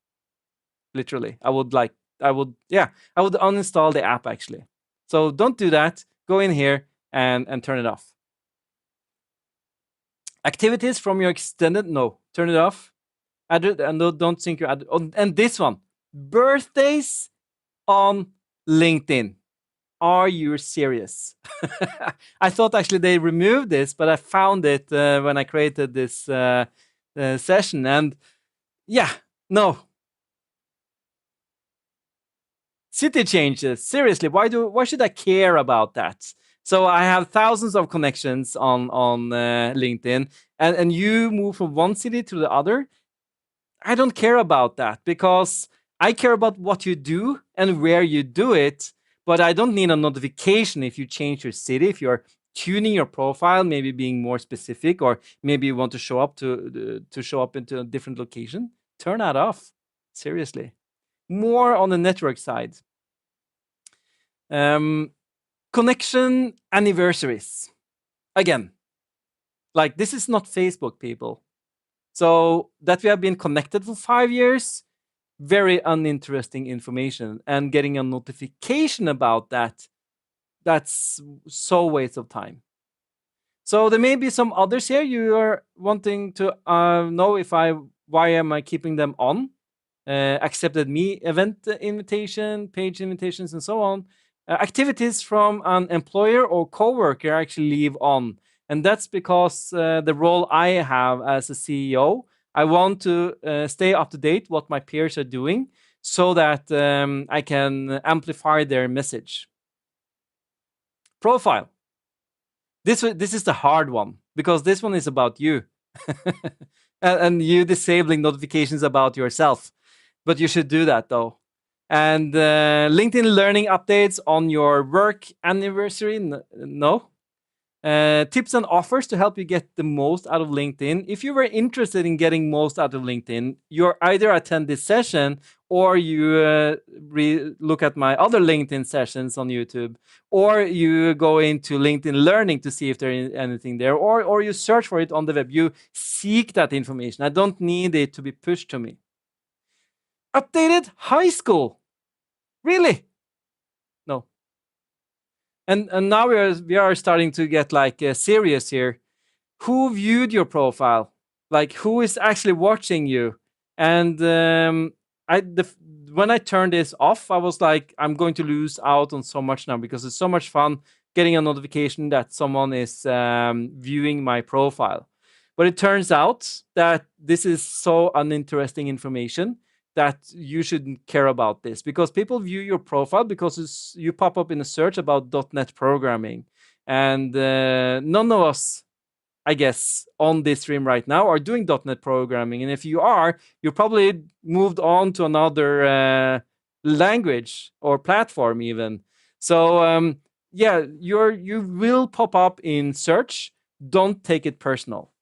Literally, I would uninstall the app actually. So don't do that. Go in here and turn it off. Activities from your extended, no, turn it off. And don't sync your address. And this one, birthdays on LinkedIn. Are you serious? I thought actually they removed this, but I found it when I created this session. And yeah, no. City changes. Seriously, why should I care about that? So I have thousands of connections on LinkedIn, and you move from one city to the other. I don't care about that because I care about what you do and where you do it, but I don't need a notification if you change your city, if you're tuning your profile, maybe being more specific, or maybe you want to show up into a different location. Turn that off. Seriously. More on the network side. Connection anniversaries. Again, this is not Facebook, people. So that we have been connected for 5 years, very uninteresting information. And getting a notification about that's so waste of time. So there may be some others here you are wanting to know why am I keeping them on? Accepted me event invitation, page invitations, and so on. Activities from an employer or coworker actually leave on. And that's because the role I have as a CEO, I want to stay up to date what my peers are doing so that I can amplify their message. Profile. This is the hard one because this one is about you and you disabling notifications about yourself. But you should do that though. And LinkedIn learning updates on your work anniversary, no. Tips and offers to help you get the most out of LinkedIn. If you were interested in getting most out of LinkedIn, you either attend this session or you look at my other LinkedIn sessions on YouTube, or you go into LinkedIn Learning to see if there is anything there, or you search for it on the web. You seek that information. I don't need it to be pushed to me. Updated high school. Really? No. And now we are starting to get serious here. Who viewed your profile? Who is actually watching you? And when I turned this off, I was like, I'm going to lose out on so much now because it's so much fun getting a notification that someone is viewing my profile. But it turns out that this is so uninteresting information that you shouldn't care about this, because people view your profile because you pop up in a search about .NET programming. And none of us, I guess, on this stream right now are doing .NET programming. And if you are, you probably moved on to another language or platform even. So yeah, you will pop up in search. Don't take it personal.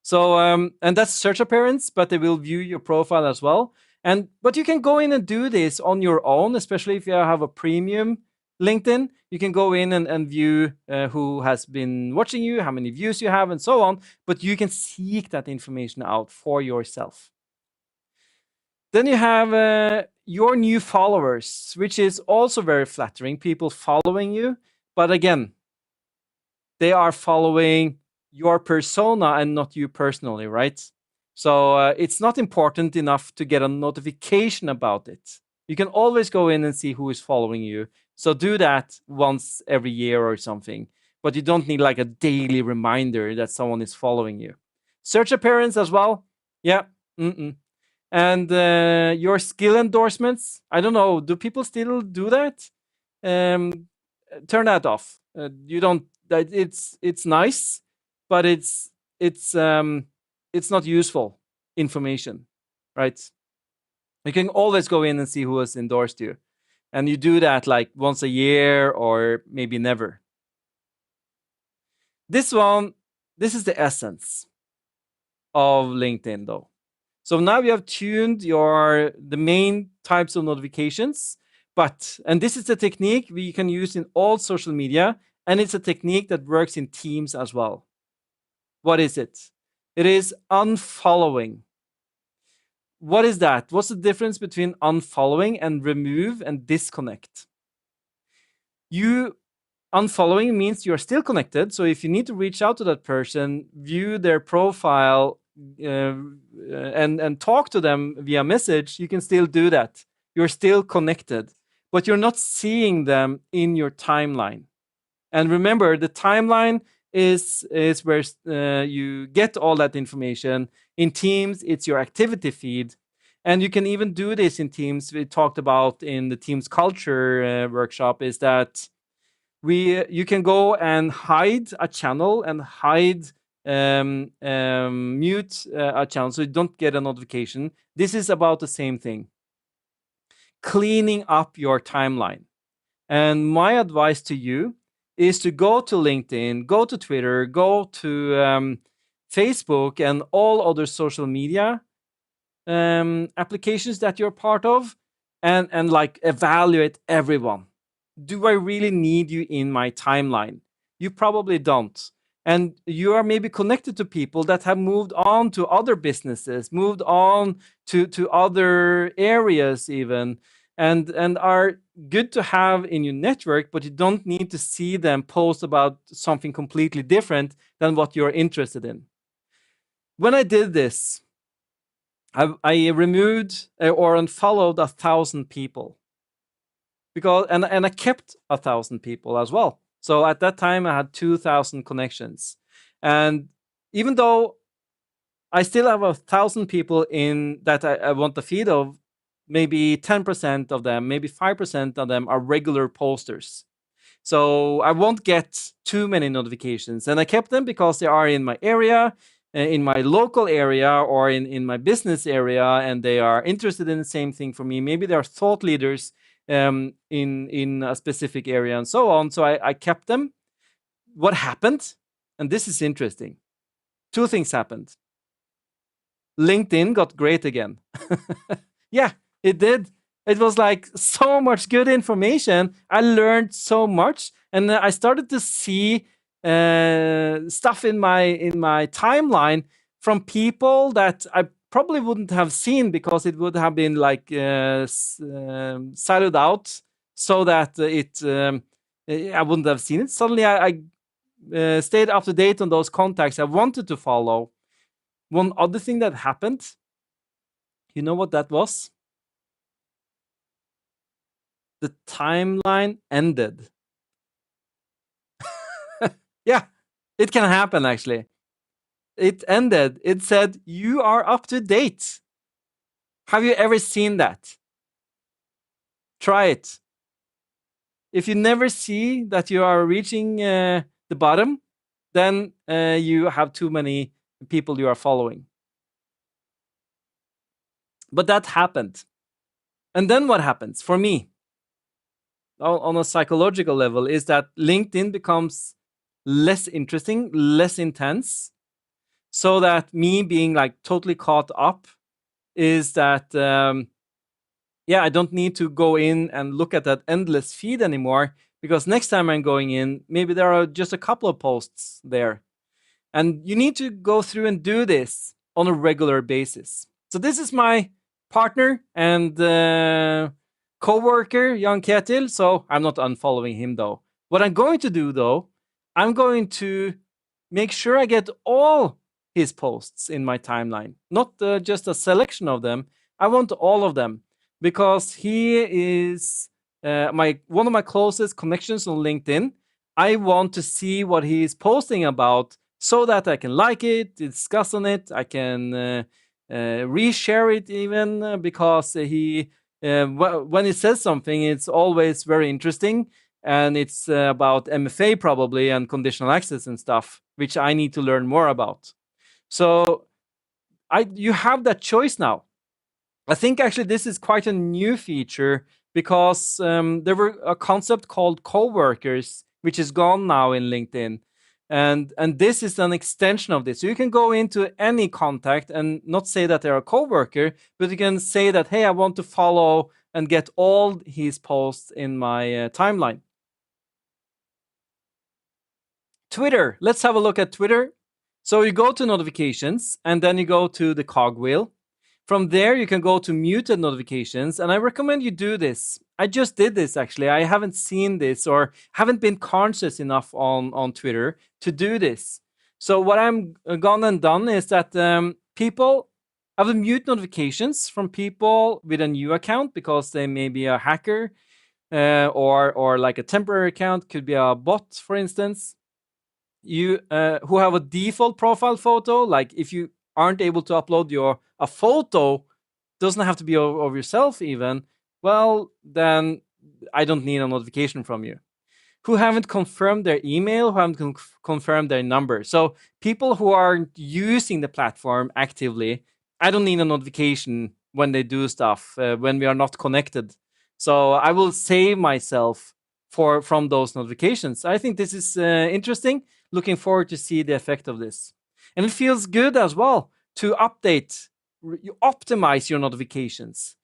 So and that's search appearance, but they will view your profile as well. But you can go in and do this on your own, especially if you have a premium LinkedIn. You can go in and view who has been watching you, how many views you have, and so on. But you can seek that information out for yourself. Then you have your new followers, which is also very flattering. People following you, but again, they are following your persona and not you personally, right? So it's not important enough to get a notification about it. You can always go in and see who is following you. So do that once every year or something. But you don't need like a daily reminder that someone is following you. Search appearance as well. Yeah. Mm-mm. And your skill endorsements. I don't know. Do people still do that? Turn that off. You don't. It's nice, but it's not useful information, right? You can always go in and see who has endorsed you, and you do that like once a year or maybe never. This is the essence of LinkedIn, though. So now you have tuned the main types of notifications, and this is a technique we can use in all social media, and it's a technique that works in Teams as well. What is it? It is unfollowing. What is that? What's the difference between unfollowing and remove and disconnect? Unfollowing means you're still connected. So if you need to reach out to that person, view their profile, and talk to them via message, you can still do that. You're still connected, but you're not seeing them in your timeline. And remember, the timeline is where you get all that information. In Teams, it's your activity feed. And you can even do this in Teams. We talked about in the Teams culture workshop is that you can go and hide a channel and mute a channel so you don't get a notification. This is about the same thing. Cleaning up your timeline. And my advice to you is to go to LinkedIn, go to Twitter, go to Facebook and all other social media applications that you're part of, and like evaluate everyone. Do I really need you in my timeline? You probably don't. And you are maybe connected to people that have moved on to other businesses, moved on to other areas even, and are good to have in your network, but you don't need to see them post about something completely different than what you're interested in. When I did this, I removed or unfollowed 1,000 people, because and I kept 1,000 people as well. So at that time I had 2,000 connections, and even though I still have 1,000 people in that I want the feed of, maybe 10% of them, maybe 5% of them are regular posters. So I won't get too many notifications, and I kept them because they are in my area, in my local area, or in my business area, and they are interested in the same thing for me. Maybe they are thought leaders in a specific area and so on. So I kept them. What happened? And this is interesting. Two things happened. LinkedIn got great again. Yeah, it did. It was like so much good information. I learned so much, and I started to see stuff in my timeline from people that I probably wouldn't have seen because it would have been like siloed out, so that I wouldn't have seen it. Suddenly, I stayed up to date on those contacts I wanted to follow. One other thing that happened You know what that was? The timeline ended. Yeah, it can happen actually. It ended. It said, you are up to date. Have you ever seen that? Try it. If you never see that you are reaching the bottom, then you have too many people you are following. But that happened. And then what happens for me on a psychological level is that LinkedIn becomes less interesting, less intense, so that me being like totally caught up is that yeah, I don't need to go in and look at that endless feed anymore, because next time I'm going in, maybe there are just a couple of posts there. And you need to go through and do this on a regular basis. So this is my partner and co-worker, Jan Ketil. So I'm not unfollowing him though. What I'm going to do though, I'm going to make sure I get all his posts in my timeline, not just a selection of them. I want all of them, because he is one of my closest connections on LinkedIn. I want to see what he is posting about, so that I can like it, discuss on it. I can reshare it even, because when he says something, it's always very interesting, and it's about MFA probably and conditional access and stuff, which I need to learn more about. So you have that choice now. I think actually this is quite a new feature, because there were a concept called coworkers, which is gone now in LinkedIn. And this is an extension of this. So you can go into any contact and not say that they're a coworker, but you can say that, hey, I want to follow and get all his posts in my timeline. Twitter. Let's have a look at Twitter. So you go to notifications, and then you go to the cogwheel. From there, you can go to muted notifications, and I recommend you do this. I just did this actually. I haven't seen this or haven't been conscious enough on Twitter to do this. So what I'm gone and done is that people, I will mute notifications from people with a new account, because they may be a hacker or like a temporary account, could be a bot, for instance. You who have a default profile photo, like if you aren't able to upload a photo, doesn't have to be of yourself even, well, then I don't need a notification from you. Who haven't confirmed their email, who haven't confirmed their number. So people who aren't using the platform actively, I don't need a notification when they do stuff, when we are not connected. So I will save myself from those notifications. I think this is interesting. Looking forward to see the effect of this. And it feels good as well to update, you optimize your notifications.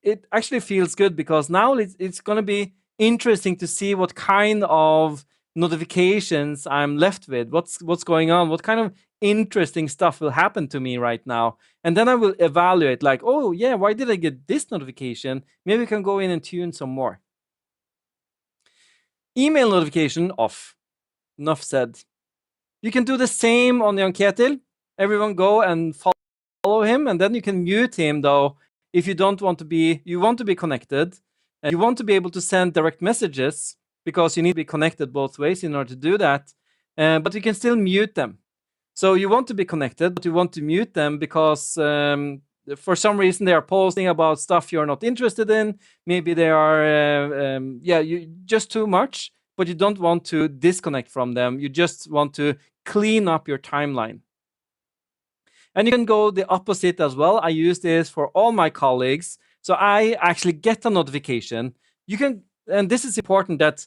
It actually feels good, because now it's going to be interesting to see what kind of notifications I'm left with. What's going on? What kind of interesting stuff will happen to me right now? And then I will evaluate, like, oh yeah, why did I get this notification? Maybe we can go in and tune some more. Email notification off. Enough said. You can do the same on Jan Ketil. Everyone go and follow him, and then you can mute him though if you don't want to be, you want to be connected, and you want to be able to send direct messages, because you need to be connected both ways in order to do that. But you can still mute them. So you want to be connected, but you want to mute them because for some reason they are posting about stuff you're not interested in. Maybe they are, you just too much, but you don't want to disconnect from them. You just want to clean up your timeline. And you can go the opposite as well. I use this for all my colleagues. So I actually get a notification. You can, and this is important, that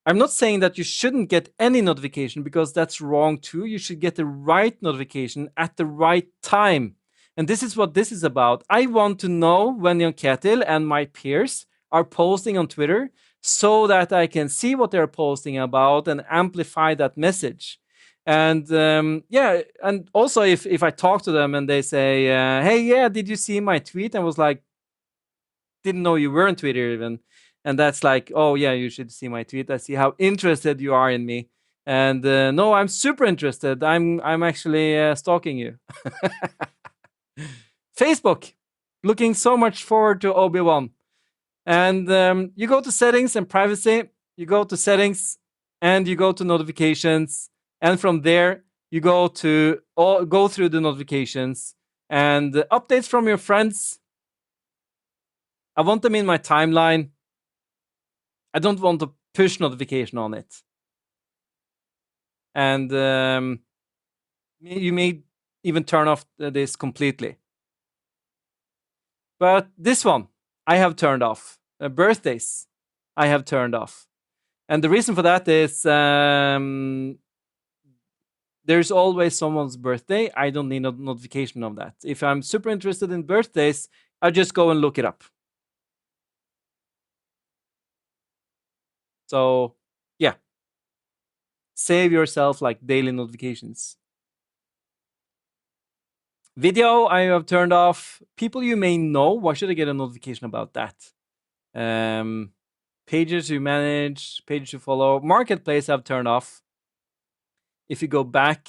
I'm not saying that you shouldn't get any notification, because that's wrong too. You should get the right notification at the right time. And this is what this is about. I want to know when Jan Ketil and my peers are posting on Twitter, so that I can see what they're posting about and amplify that message. And and also if I talk to them and they say, hey, yeah, did you see my tweet? I was like, didn't know you were on Twitter even. And that's like, oh yeah, you should see my tweet. I see how interested you are in me. And no, I'm super interested. I'm actually stalking you. Facebook. Looking so much forward to Obi-Wan. And you go to settings and privacy, you go to settings, and you go to notifications. And from there, you go through the notifications and updates from your friends. I want them in my timeline. I don't want a push notification on it. And you may even turn off this completely. But this one I have turned off. Birthdays I have turned off. And the reason for that is there's always someone's birthday. I don't need a notification of that. If I'm super interested in birthdays, I just go and look it up. So, yeah, save yourself like daily notifications. Video, I have turned off. People you may know, why should I get a notification about that? Pages you manage, pages you follow. Marketplace, I've turned off. If you go back,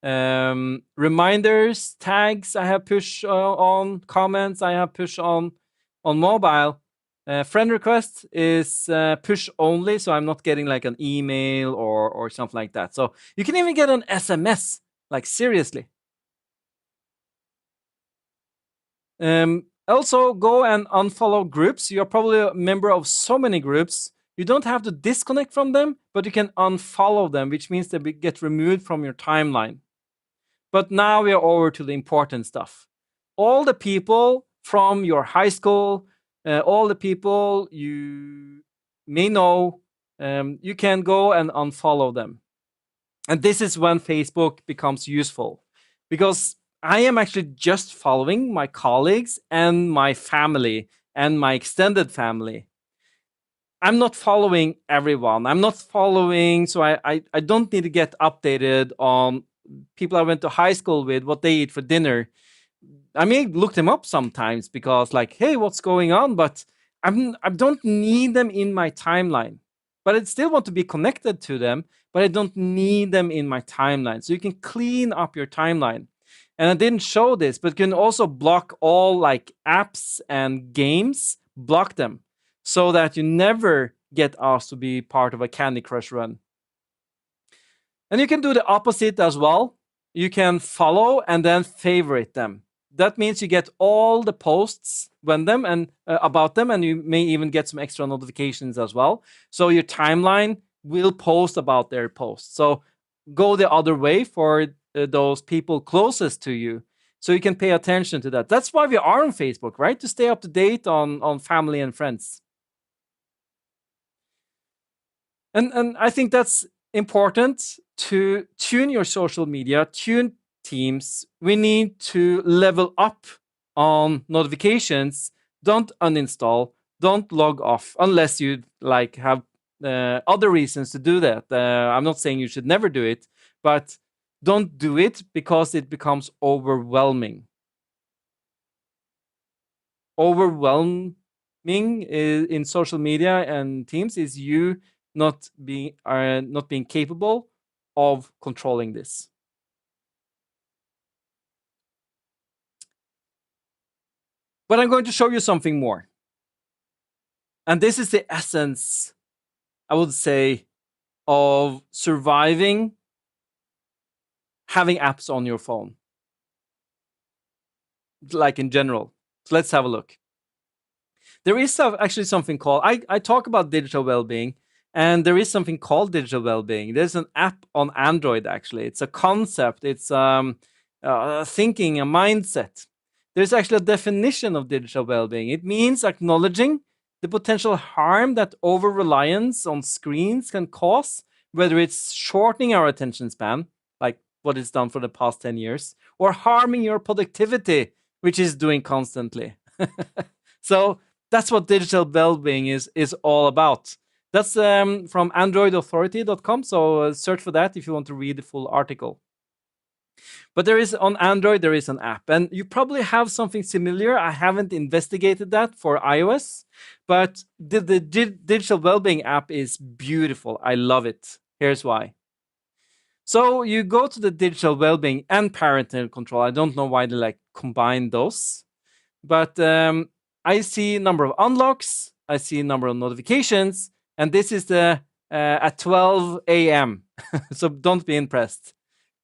reminders, tags, I have push on. Comments, I have push on mobile. Friend request is push only, so I'm not getting like an email or something like that. So you can even get an SMS, like seriously. Also, go and unfollow groups. You're probably a member of so many groups. You don't have to disconnect from them, but you can unfollow them, which means they get removed from your timeline. But now we are over to the important stuff. All the people from your high school, all the people you may know, you can go and unfollow them. And this is when Facebook becomes useful, because I am actually just following my colleagues and my family and my extended family. I'm not following everyone. I'm not following, so I don't need to get updated on people I went to high school with, what they eat for dinner. I may look them up sometimes because, like, hey, what's going on? But I don't need them in my timeline. But I still want to be connected to them, but I don't need them in my timeline. So you can clean up your timeline. And I didn't show this, but you can also block all like apps and games, block them so that you never get asked to be part of a Candy Crush run. And you can do the opposite as well. You can follow and then favorite them. That means you get all the posts when them and about them, and you may even get some extra notifications as well. So your timeline will post about their posts. So go the other way for those people closest to you, so you can pay attention to that. That's why we are on Facebook, right? To stay up to date on family and friends. And I think that's important to tune your social media, tune Teams. We need to level up on notifications. Don't uninstall, don't log off unless you like have other reasons to do that. I'm not saying you should never do it, but don't do it because it becomes overwhelming. Overwhelming in social media and Teams is you not being capable of controlling this. But I'm going to show you something more. And this is the essence, I would say, of surviving having apps on your phone, like in general. So let's have a look. There is actually something called, I talk about digital well-being, and there is something called digital well-being. There's an app on Android, actually. It's a concept. It's thinking, a mindset. There's actually a definition of digital well-being. It means acknowledging the potential harm that over-reliance on screens can cause, whether it's shortening our attention span, like what it's done for the past 10 years, or harming your productivity, which is doing constantly. So that's what digital well-being is all about. That's from androidauthority.com, so search for that if you want to read the full article. But there is, on Android, there is an app, and you probably have something similar. I haven't investigated that for iOS, but the digital well-being app is beautiful. I love it. Here's why. So you go to the digital well-being and parental control. I don't know why they like combine those. But I see number of unlocks, I see number of notifications, and this is the at 12 a.m. So don't be impressed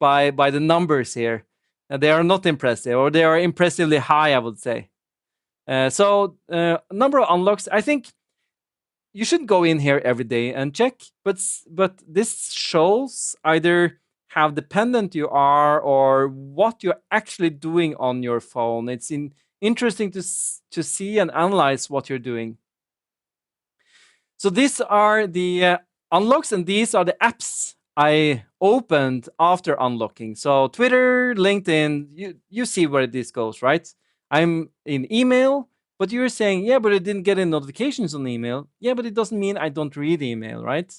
by the numbers here. They are not impressive, or they are impressively high, I would say. So number of unlocks, I think you should go in here every day and check. But this shows either how dependent you are or what you're actually doing on your phone. It's interesting to see and analyze what you're doing. So these are the unlocks, and these are the apps I opened after unlocking. So Twitter, LinkedIn, you see where this goes, right? I'm in email, but you're saying, yeah, but I didn't get any notifications on email. Yeah, but it doesn't mean I don't read email, right?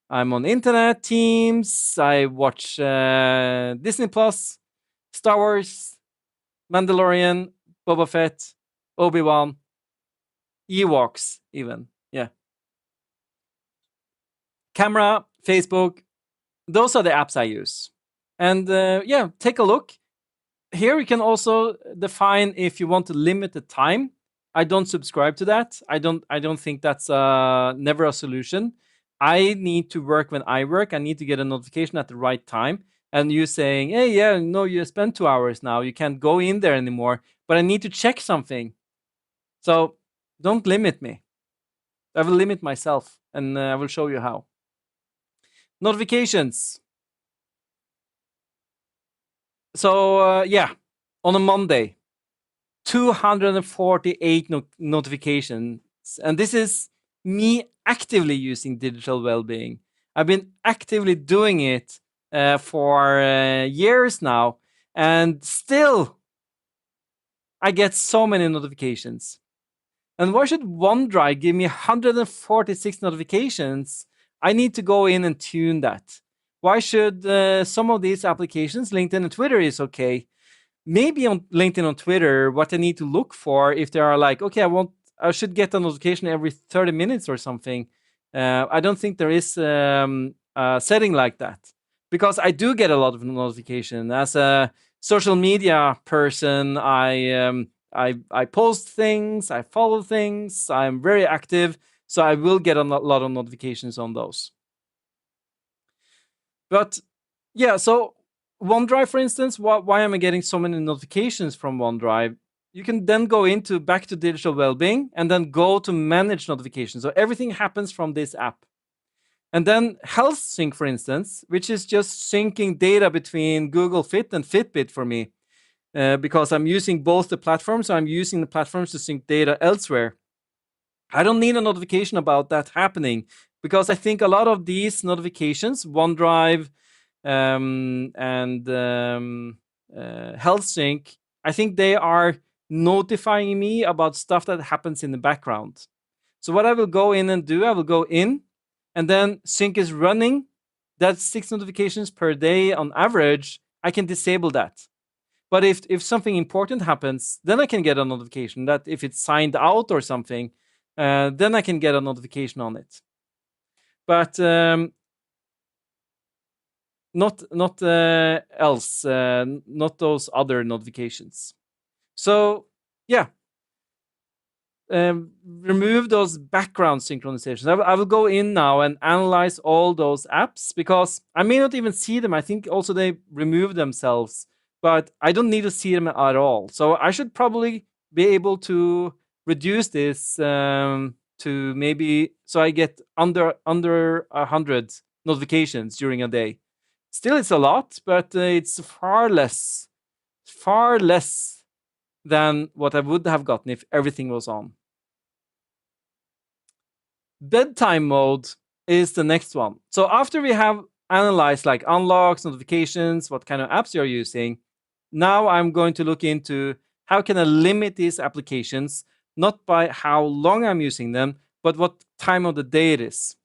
I'm on internet, Teams, I watch Disney Plus, Star Wars, Mandalorian, Boba Fett, Obi-Wan, Ewoks, even. Yeah. Camera, Facebook, those are the apps I use. And yeah, take a look. Here you can also define if you want to limit the time. I don't subscribe to that. I don't think that's never a solution. I need to work when I work. I need to get a notification at the right time. And you saying, hey, yeah, no, you spent 2 hours now. You can't go in there anymore. But I need to check something. So don't limit me. I will limit myself, and I will show you how. Notifications. So yeah, on a Monday, 248 notifications, and this is me actively using digital well-being. I've been actively doing it for years now, and still I get so many notifications. And why should OneDrive give me 146 notifications? I need to go in and tune that. Why should some of these applications, LinkedIn and Twitter, is okay? Maybe on LinkedIn and Twitter, what I need to look for, if they are like, okay, I should get a notification every 30 minutes or something. I don't think there is a setting like that, because I do get a lot of notification. As a social media person, I post things, I follow things, I'm very active, so I will get a lot of notifications on those. But yeah, so OneDrive, for instance, why am I getting so many notifications from OneDrive? You can then go into back to digital well-being and then go to manage notifications. So everything happens from this app. And then Health Sync, for instance, which is just syncing data between Google Fit and Fitbit for me, because I'm using both the platforms. So I'm using the platforms to sync data elsewhere. I don't need a notification about that happening, because I think a lot of these notifications, OneDrive and Health Sync, I think they are notifying me about stuff that happens in the background. So what I will go in and do, I will go in, and then Sync is running. That's 6 notifications per day on average. I can disable that. But if something important happens, then I can get a notification that if it's signed out or something, then I can get a notification on it. But not else, not those other notifications. So yeah, remove those background synchronizations. I will go in now and analyze all those apps, because I may not even see them. I think also they remove themselves, but I don't need to see them at all. So I should probably be able to reduce this to maybe, so I get under 100 notifications during a day. Still, it's a lot, but it's far less than what I would have gotten if everything was on. Bedtime mode is the next one. So after we have analyzed like unlocks, notifications, what kind of apps you're using, now I'm going to look into how can I limit these applications, not by how long I'm using them, but what time of the day it is.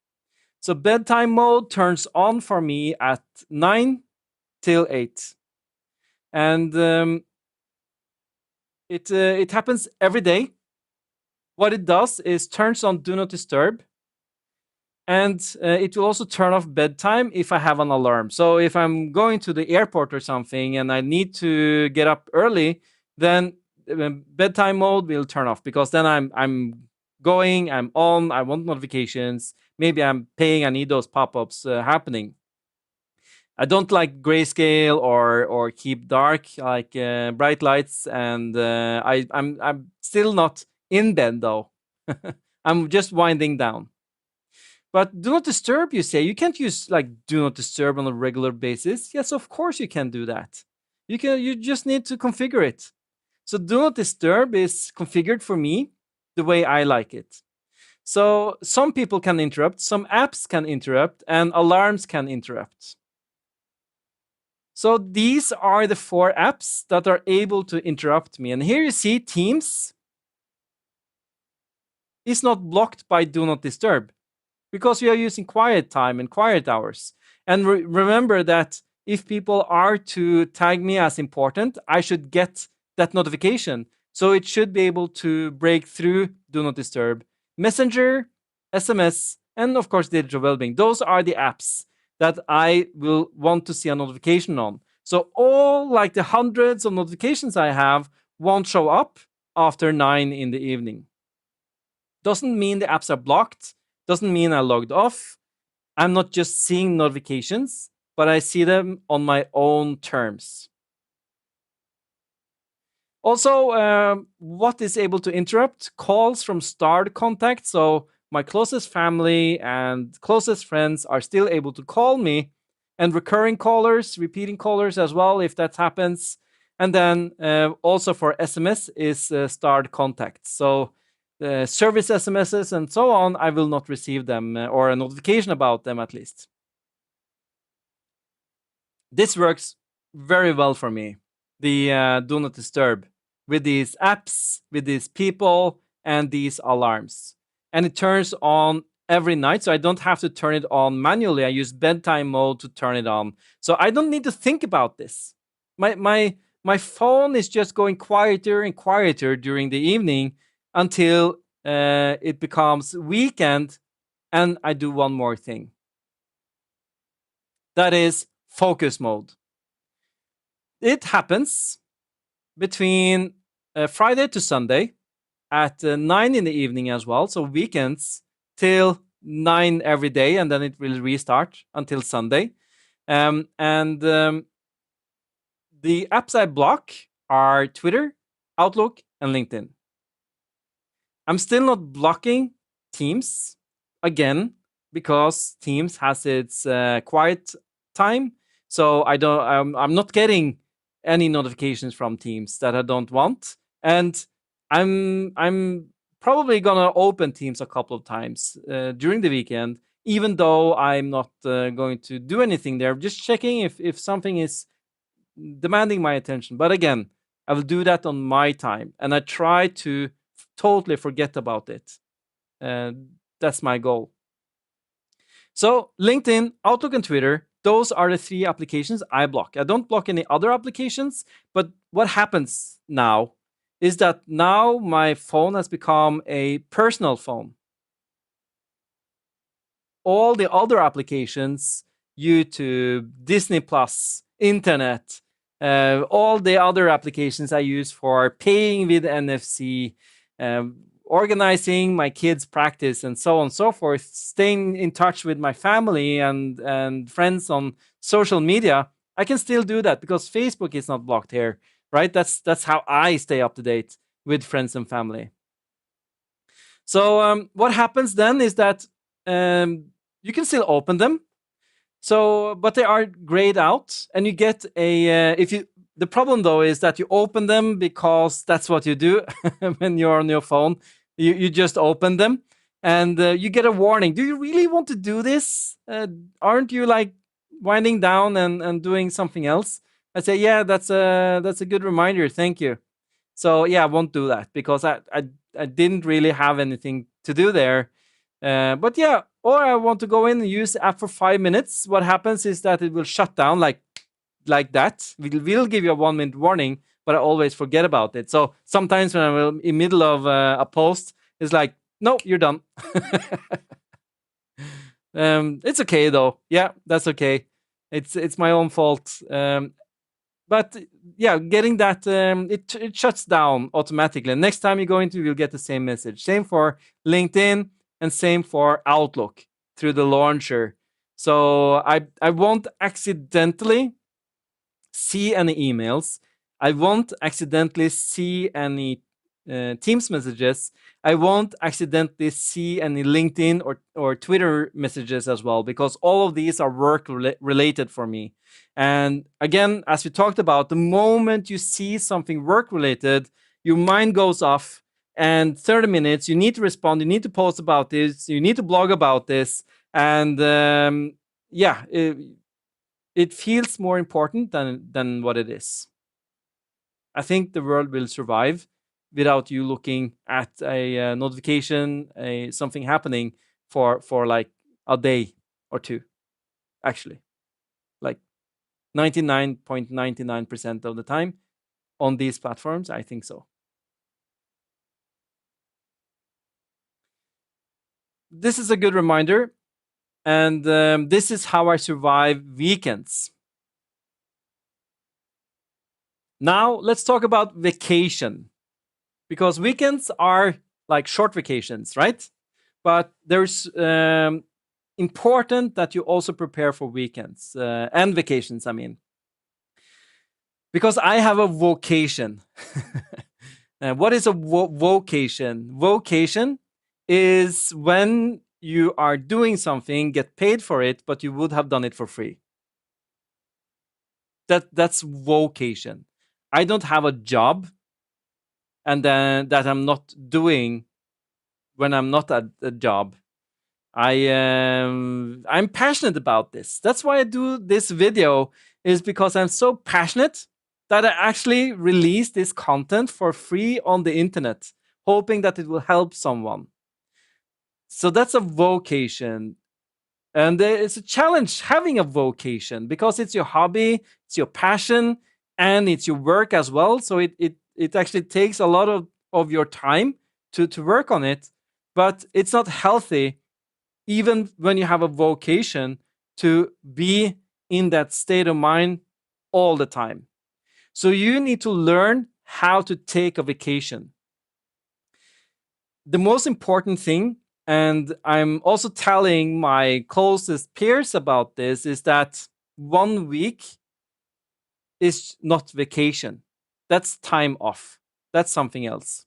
So bedtime mode turns on for me at 9 till 8. And it happens every day. What it does is turns on do not disturb, and it will also turn off bedtime if I have an alarm. So if I'm going to the airport or something and I need to get up early, then bedtime mode will turn off, because then I'm going, I'm on, I want notifications. Maybe I'm paying, I need those pop-ups happening. I don't like grayscale or keep dark, like bright lights, and I'm still not in bed though. I'm just winding down. But do not disturb, you say. You can't use like do not disturb on a regular basis. Yes, of course you can do that. You just need to configure it. So do not disturb is configured for me the way I like it. So some people can interrupt, some apps can interrupt, and alarms can interrupt. So these are the 4 apps that are able to interrupt me. And here you see Teams is not blocked by do not disturb, because you are using quiet time and quiet hours. And remember that if people are to tag me as important, I should get that notification. So it should be able to break through do not disturb. Messenger, SMS, and of course digital wellbeing. Those are the apps that I will want to see a notification on. So all like the hundreds of notifications I have won't show up after 9 in the evening. Doesn't mean the apps are blocked, doesn't mean I logged off. I'm not just seeing notifications, but I see them on my own terms. Also, what is able to interrupt? Calls from starred contacts. So my closest family and closest friends are still able to call me, and recurring callers, repeating callers as well, if that happens. And then also for SMS is starred contacts. So service SMSs and so on, I will not receive them or a notification about them at least. This works very well for me. The do not disturb with these apps, with these people, and these alarms. And it turns on every night, so I don't have to turn it on manually. I use bedtime mode to turn it on. So I don't need to think about this. My phone is just going quieter and quieter during the evening until it becomes weekend and I do one more thing. That is focus mode. It happens between Friday to Sunday at 9 in the evening as well. So weekends till 9 every day, and then it will restart until Sunday. The apps I block are Twitter, Outlook, and LinkedIn. I'm still not blocking Teams again because Teams has its quiet time. So I'm not getting any notifications from Teams that I don't want, and I'm probably gonna open Teams a couple of times during the weekend, even though I'm not going to do anything there. Just checking if something is demanding my attention. But again, I will do that on my time, and I try to totally forget about it. That's my goal. So LinkedIn, Outlook, and Twitter, those are the 3 applications I block. I don't block any other applications, but what happens now is that now my phone has become a personal phone. All the other applications, YouTube, Disney Plus, internet, all the other applications I use for paying with NFC, organizing my kids' practice, and so on and so forth, staying in touch with my family and friends on social media, I can still do that because Facebook is not blocked here, right? That's how I stay up to date with friends and family. So what happens then is that you can still open them. So, but they are grayed out, and you get a if you. The problem though is that you open them because that's what you do when you're on your phone. You just open them, and you get a warning. Do you really want to do this? Aren't you like winding down and doing something else? I say, yeah, that's a good reminder. Thank you. So yeah, I won't do that because I didn't really have anything to do there. But yeah, or I want to go in and use the app for 5 minutes. What happens is that it will shut down like that. We'll give you a 1 minute warning, but I always forget about it. So sometimes when I'm in middle of a post, it's like, no, you're done. It's okay though. Yeah, that's okay. It's my own fault. but yeah, getting that it shuts down automatically. And next time you go into, you'll get the same message. Same for LinkedIn and same for Outlook through the launcher. So I won't accidentally see any emails. I won't accidentally see any Teams messages. I won't accidentally see any LinkedIn or Twitter messages as well, because all of these are work related for me. And again, as we talked about, the moment you see something work related, your mind goes off. And 30 minutes, you need to respond, you need to post about this, you need to blog about this. And yeah, it feels more important than what it is. I think the world will survive without you looking at a notification, something happening for like a day or two. Actually, like 99.99% of the time on these platforms, I think so. This is a good reminder, and this is how I survive weekends. Now let's talk about vacation, because weekends are like short vacations, right? But there's important that you also prepare for weekends and vacations. I mean, because I have a vocation. What is a vocation? Vocation is when you are doing something, get paid for it, but you would have done it for free. That's vocation. I don't have a job, and then that I'm not doing when I'm not at a job. I'm passionate about this. That's why I do this video, is because I'm so passionate that I actually release this content for free on the internet, hoping that it will help someone. So that's a vocation. And it's a challenge having a vocation, because it's your hobby, it's your passion, and it's your work as well. So it actually takes a lot of your time to work on it. But it's not healthy, even when you have a vocation, to be in that state of mind all the time. So you need to learn how to take a vacation. The most important thing, and I'm also telling my closest peers about this, is that 1 week is not vacation. That's time off. That's something else.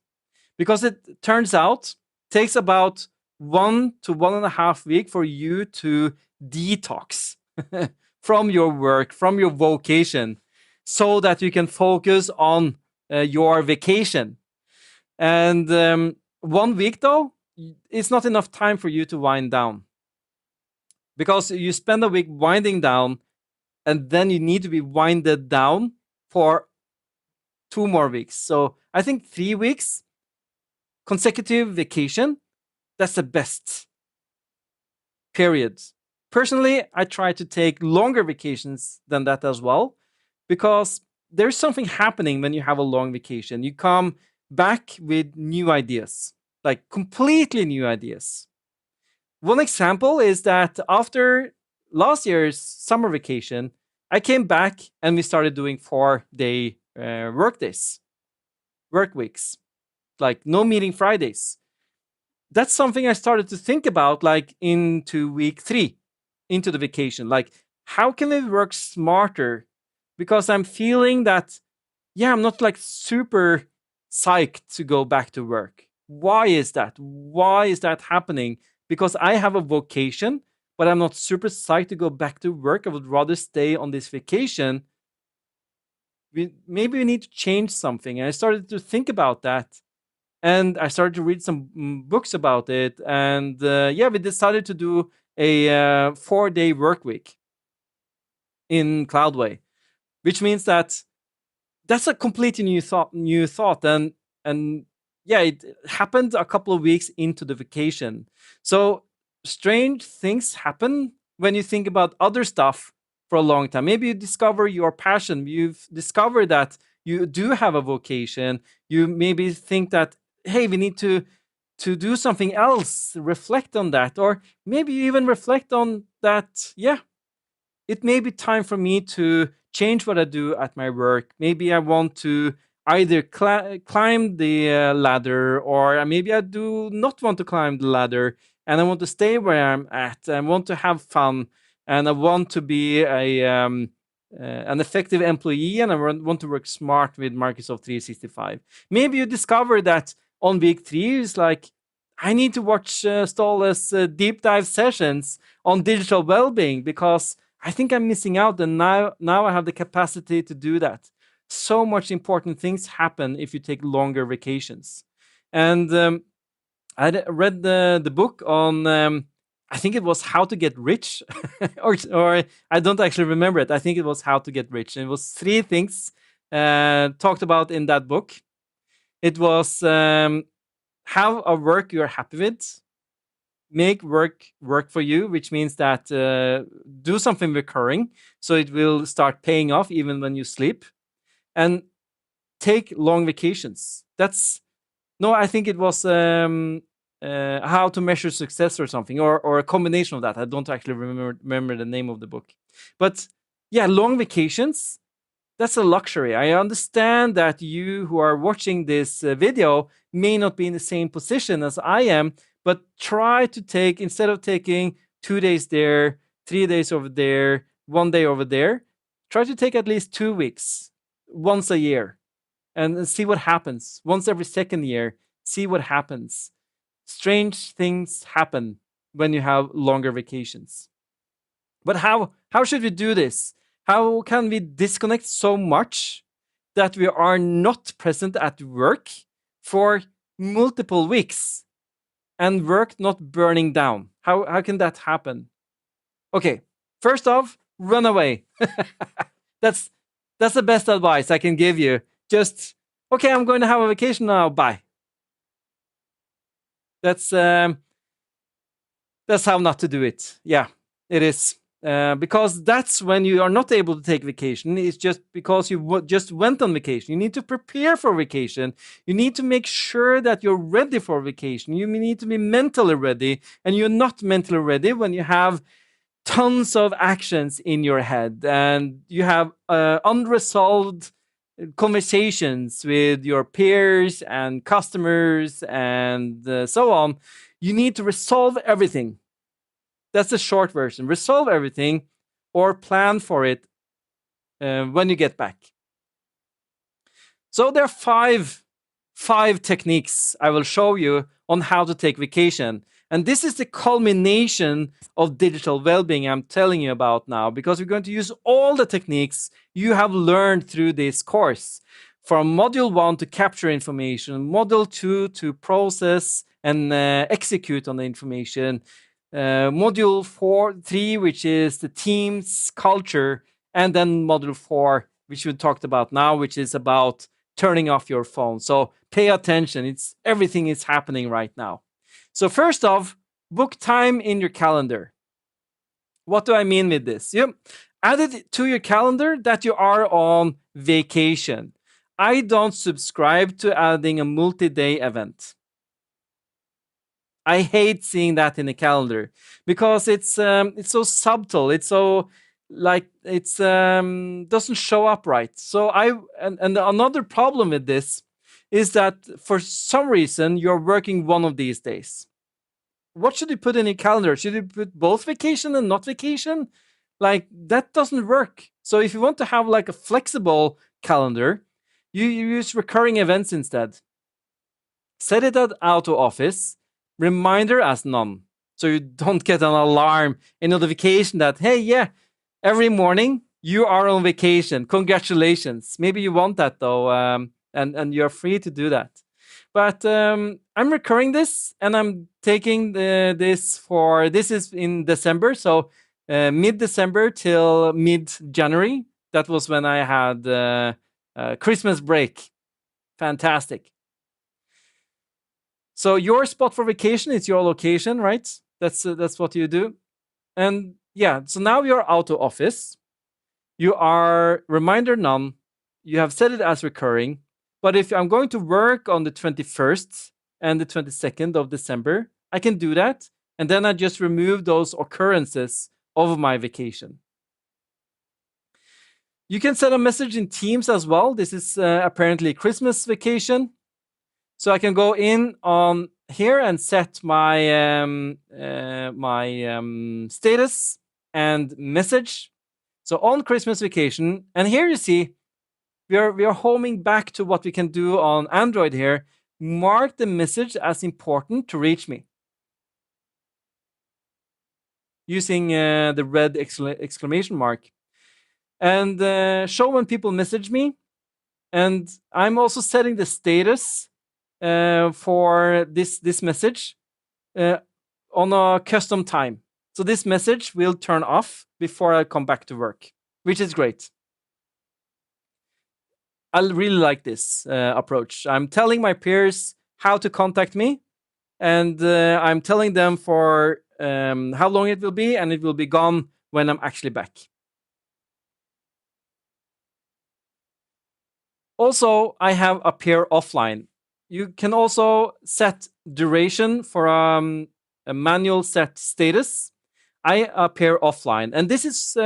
Because it turns out takes about 1 to 1.5 weeks for you to detox from your work, from your vocation, so that you can focus on your vacation. And 1 week, though, it's not enough time for you to wind down, because you spend a week winding down, and then you need to be winded down for 2 more weeks. So I think 3 weeks consecutive vacation, that's the best period. Personally, I try to take longer vacations than that as well, because there's something happening when you have a long vacation. You come back with new ideas, like completely new ideas. One example is that after last year's summer vacation, I came back and we started doing 4-day work days, work weeks, like no meeting Fridays. That's something I started to think about, like into week 3, into the vacation. Like, how can we work smarter? Because I'm feeling that, yeah, I'm not like super psyched to go back to work. Why is that? Why is that happening? Because I have a vocation, but I'm not super psyched to go back to work. I would rather stay on this vacation. Maybe we need to change something. And I started to think about that. And I started to read some books about it. And yeah, we decided to do a 4-day work week in Cloudway, which means that that's a completely new thought. And yeah, it happened a couple of weeks into the vacation. So strange things happen when you think about other stuff for a long time. Maybe you discover your passion, you've discovered that you do have a vocation. You maybe think that, hey, we need to do something else, reflect on that. Or maybe you even reflect on that, yeah, it may be time for me to change what I do at my work. Maybe I want to either climb the ladder, or maybe I do not want to climb the ladder and I want to stay where I'm at. I want to have fun, and I want to be an effective employee, and I want to work smart with Microsoft 365. Maybe you discover that on week 3 is like, I need to watch Ståle's deep dive sessions on digital well-being because I think I'm missing out, and now I have the capacity to do that. So much important things happen if you take longer vacations. And I read the book on, I think it was How to Get Rich, or I don't actually remember it. I think it was How to Get Rich. And it was 3 things talked about in that book. It was have a work you're happy with, make work for you, which means that do something recurring so it will start paying off even when you sleep, and take long vacations. I think it was How to Measure Success or something, or a combination of that. I don't actually remember the name of the book. But yeah, long vacations, that's a luxury. I understand that you who are watching this video may not be in the same position as I am, but try to take, instead of taking 2 days there, 3 days over there, 1 day over there, try to take at least 2 weeks once a year and see what happens. Once every second year, see what happens. Strange things happen when you have longer vacations. But how should we do this? How can we disconnect so much that we are not present at work for multiple weeks and work not burning down? How can that happen? Okay, first off, run away. That's the best advice I can give you. Just, okay, I'm going to have a vacation now. Bye. That's how not to do it. Yeah, it is. Because that's when you are not able to take vacation. It's just because you just went on vacation. You need to prepare for vacation. You need to make sure that you're ready for vacation. You need to be mentally ready, and you're not mentally ready when you have tons of actions in your head and you have unresolved conversations with your peers and customers and so on. You need to resolve everything. That's the short version. Resolve everything or plan for it when you get back. So there are five techniques I will show you on how to take vacation. And this is the culmination of digital well-being I'm telling you about now, because we're going to use all the techniques you have learned through this course. From module 1 to capture information, module 2 to process and execute on the information, module 3, which is the team's culture, and then module 4, which we talked about now, which is about turning off your phone. So pay attention. Everything is happening right now. So first off, book time in your calendar. What do I mean with this? You add it to your calendar that you are on vacation. I don't subscribe to adding a multi-day event. I hate seeing that in the calendar because it's so subtle. It's so doesn't show up right. So and another problem with this is that for some reason you're working one of these days. What should you put in your calendar? Should you put both vacation and not vacation? Like, that doesn't work. So if you want to have like a flexible calendar, you use recurring events instead. Set it at auto office, reminder as none. So you don't get an alarm, a notification that, hey, yeah, every morning you are on vacation. Congratulations. Maybe you want that though, and you're free to do that. But I'm recurring this, and I'm taking this is in December, so mid-December till mid-January. That was when I had Christmas break. Fantastic. So your spot for vacation is your location, right? That's what you do. And yeah, so now you're out of office. You are reminder none. You have set it as recurring. But if I'm going to work on the 21st and the 22nd of December, I can do that. And then I just remove those occurrences of my vacation. You can send a message in Teams as well. This is apparently Christmas vacation. So I can go in on here and set my status and message. So on Christmas vacation, and here you see we are homing back to what we can do on Android here. Mark the message as important to reach me using the red exclamation mark, and show when people message me. And I'm also setting the status for this message on a custom time. So this message will turn off before I come back to work, which is great. I really like this approach. I'm telling my peers how to contact me, and I'm telling them for how long it will be, and it will be gone when I'm actually back. Also, I have appear offline. You can also set duration for a manual set status. I appear offline, and this is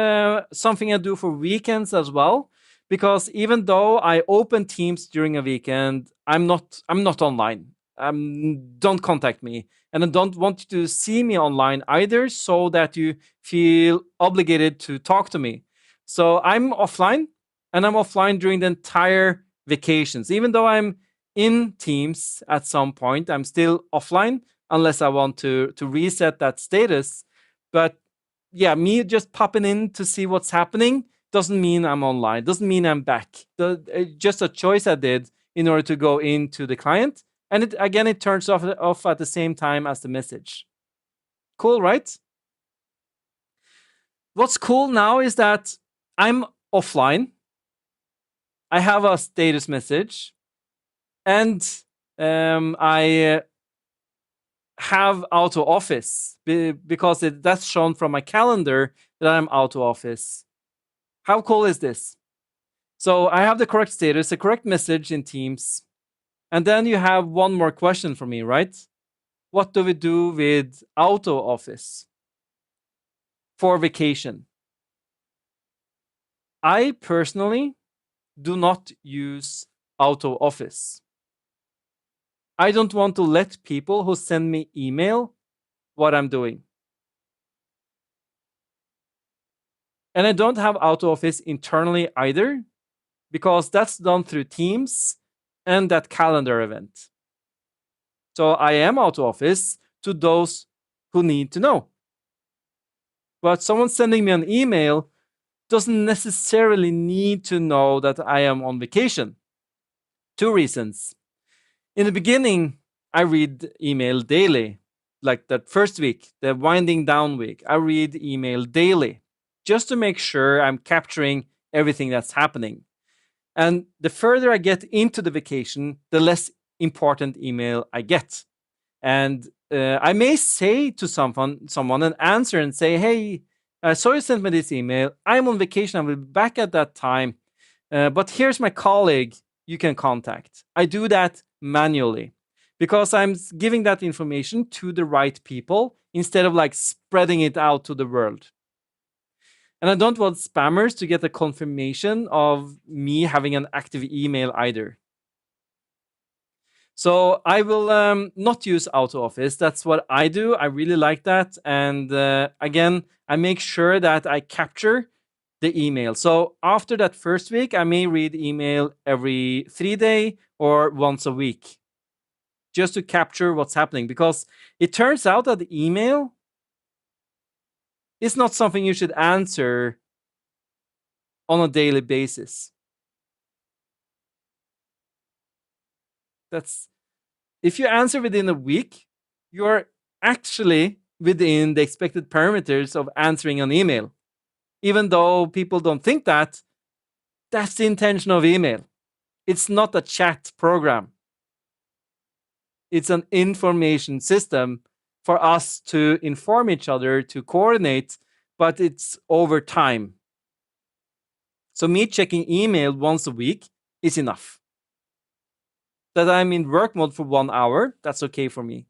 something I do for weekends as well. Because even though I open Teams during a weekend, I'm not online. Don't contact me, and I don't want you to see me online either, so that you feel obligated to talk to me. So I'm offline, and I'm offline during the entire vacations. Even though I'm in Teams at some point, I'm still offline unless I want to reset that status. But yeah, me just popping in to see what's happening doesn't mean I'm online. Doesn't mean I'm back. Just a choice I did in order to go into the client, and it turns off at the same time as the message. Cool, right? What's cool now is that I'm offline. I have a status message, and I have out of office because that's shown from my calendar that I'm out of office. How cool is this? So I have the correct status, the correct message in Teams, and then you have one more question for me, right? What do we do with out of office for vacation? I personally do not use out of office. I don't want to let people who send me email what I'm doing. And I don't have out of office internally either, because that's done through Teams and that calendar event. So I am out of office to those who need to know. But someone sending me an email doesn't necessarily need to know that I am on vacation. Two reasons. In the beginning, I read email daily. Like that first week, the winding down week, I read email daily just to make sure I'm capturing everything that's happening. And the further I get into the vacation, the less important email I get. And I may say to someone and answer and say, "Hey, I saw you sent me this email. I'm on vacation. I will be back at that time. But here's my colleague you can contact." I do that manually because I'm giving that information to the right people instead of like spreading it out to the world. And I don't want spammers to get a confirmation of me having an active email either. So I will not use auto office. That's what I do. I really like that. And again, I make sure that I capture the email. So after that first week, I may read email every 3 days or once a week just to capture what's happening, because it turns out that the email is not something you should answer on a daily basis. That's If you answer within a week, you're actually within the expected parameters of answering an email. Even though people don't think that, that's the intention of email. It's not a chat program. It's an information system for us to inform each other, to coordinate, but it's over time. So me checking email once a week is enough. That I'm in work mode for 1 hour, that's okay for me.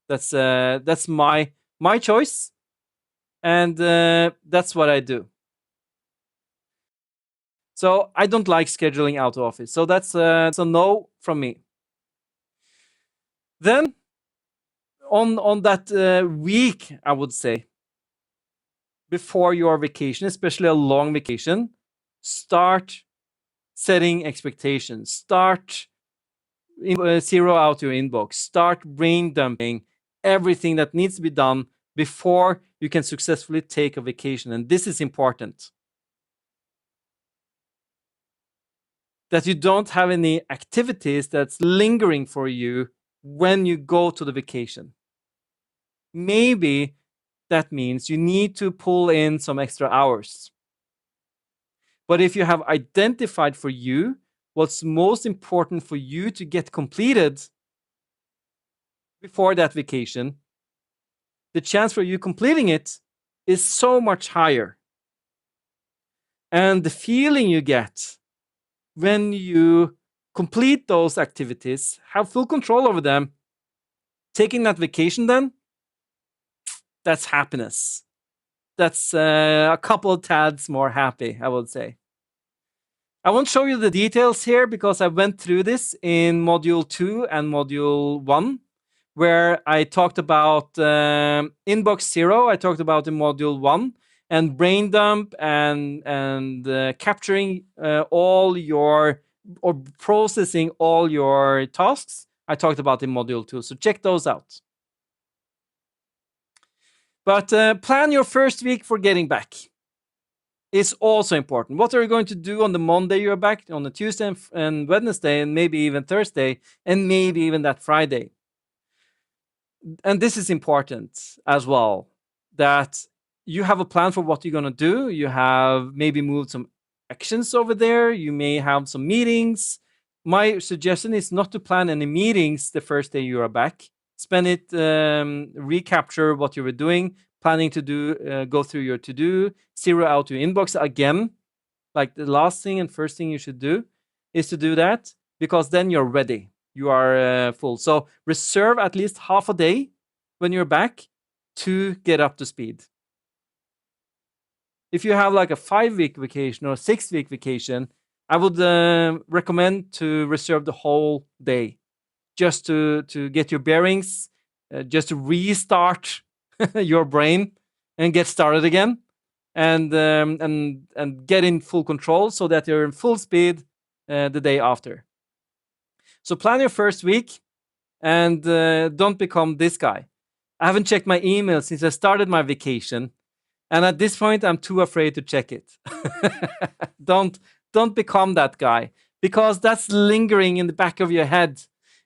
That's my choice, and that's what I do. So I don't like scheduling out of office. So that's a no from me. Then on that week, I would say, before your vacation, especially a long vacation, start setting expectations. Start zero out your inbox. Start brain dumping everything that needs to be done before you can successfully take a vacation. And this is important. That you don't have any activities that's lingering for you when you go to the vacation. Maybe that means you need to pull in some extra hours. But if you have identified for you what's most important for you to get completed before that vacation, the chance for you completing it is so much higher. And the feeling you get when you complete those activities, have full control over them, taking that vacation, then that's happiness. That's a couple of tads more happy, I would say. I won't show you the details here because I went through this in module 2 and module 1, where I talked about inbox zero. I talked about in module 1, and brain dump and capturing all your, or processing all your tasks. I talked about in module 2. So check those out. But plan your first week for getting back. Is also important. What are you going to do on the Monday you're back, on the Tuesday and Wednesday, and maybe even Thursday, and maybe even that Friday? And this is important as well, that you have a plan for what you're going to do. You have maybe moved some actions over there. You may have some meetings. My suggestion is not to plan any meetings the first day you are back. Spend it, recapture what you were doing, planning to do, go through your to-do, zero out your inbox again. Like the last thing and first thing you should do is to do that, because then you're ready. You are full. So reserve at least half a day when you're back to get up to speed. If you have like a 5-week vacation or a 6-week vacation, I would recommend to reserve the whole day just to get your bearings, just to restart your brain and get started again, and get in full control so that you're in full speed the day after. So plan your first week, and don't become this guy. I haven't checked my email since I started my vacation, and at this point, I'm too afraid to check it. don't become that guy, because that's lingering in the back of your head,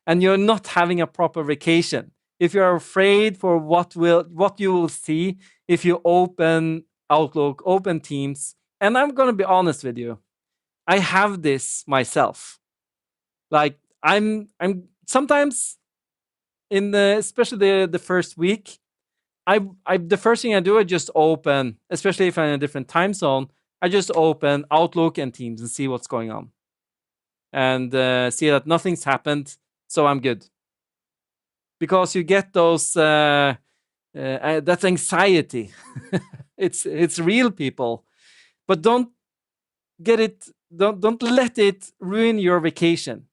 and you're not having a proper vacation. If you're afraid for what you will see if you open Outlook, open Teams, and I'm going to be honest with you, I have this myself. Like I'm sometimes in especially the first week, the first thing I do, I just open, especially if I'm in a different time zone, I just open Outlook and Teams and see what's going on, and see that nothing's happened, so I'm good. Because you get those that's anxiety. It's real, people, but don't let it ruin your vacation.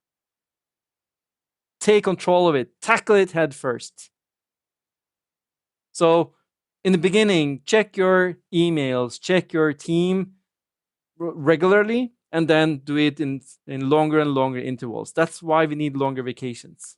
Take control of it. Tackle it head first. So in the beginning, check your emails, check your team regularly, and then do it in longer and longer intervals. That's why we need longer vacations.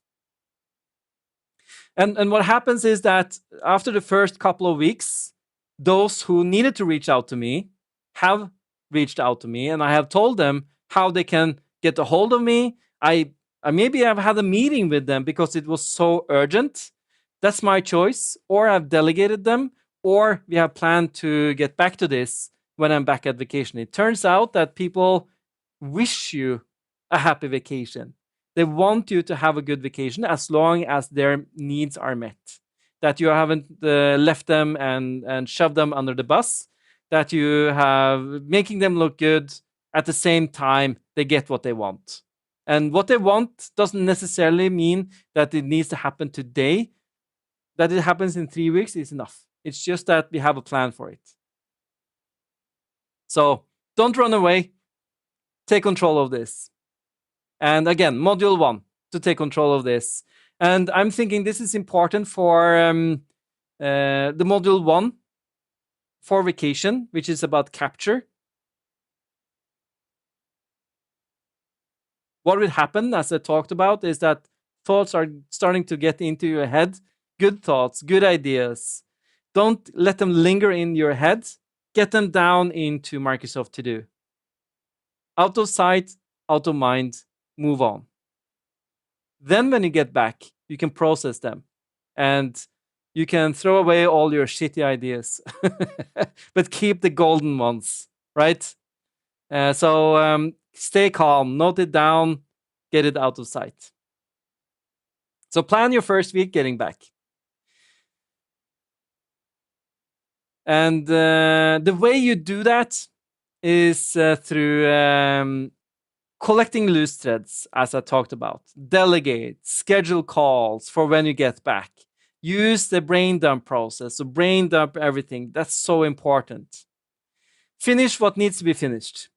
And what happens is that after the first couple of weeks, those who needed to reach out to me have reached out to me, and I have told them how they can get a hold of me. I maybe I've had a meeting with them because it was so urgent. That's my choice. Or I've delegated them, or we have planned to get back to this when I'm back at vacation. It turns out that people wish you a happy vacation. They want you to have a good vacation as long as their needs are met. That you haven't left them and shoved them under the bus. That you have making them look good at the same time they get what they want. And what they want doesn't necessarily mean that it needs to happen today. That it happens in 3 weeks is enough. It's just that we have a plan for it. So don't run away. take control of this. And again, module 1, to take control of this. And I'm thinking this is important for the module 1 for vacation, which is about capture. What will happen, as I talked about, is that thoughts are starting to get into your head. Good thoughts, good ideas. Don't let them linger in your head. Get them down into Microsoft To Do. Out of sight, out of mind, move on. Then when you get back, you can process them and you can throw away all your shitty ideas, but keep the golden ones, right? So stay calm, note it down, get it out of sight. So plan your first week getting back. And the way you do that is through collecting loose threads, as I talked about. Delegate, schedule calls for when you get back. Use the brain dump process. So brain dump everything. That's so important. Finish what needs to be finished.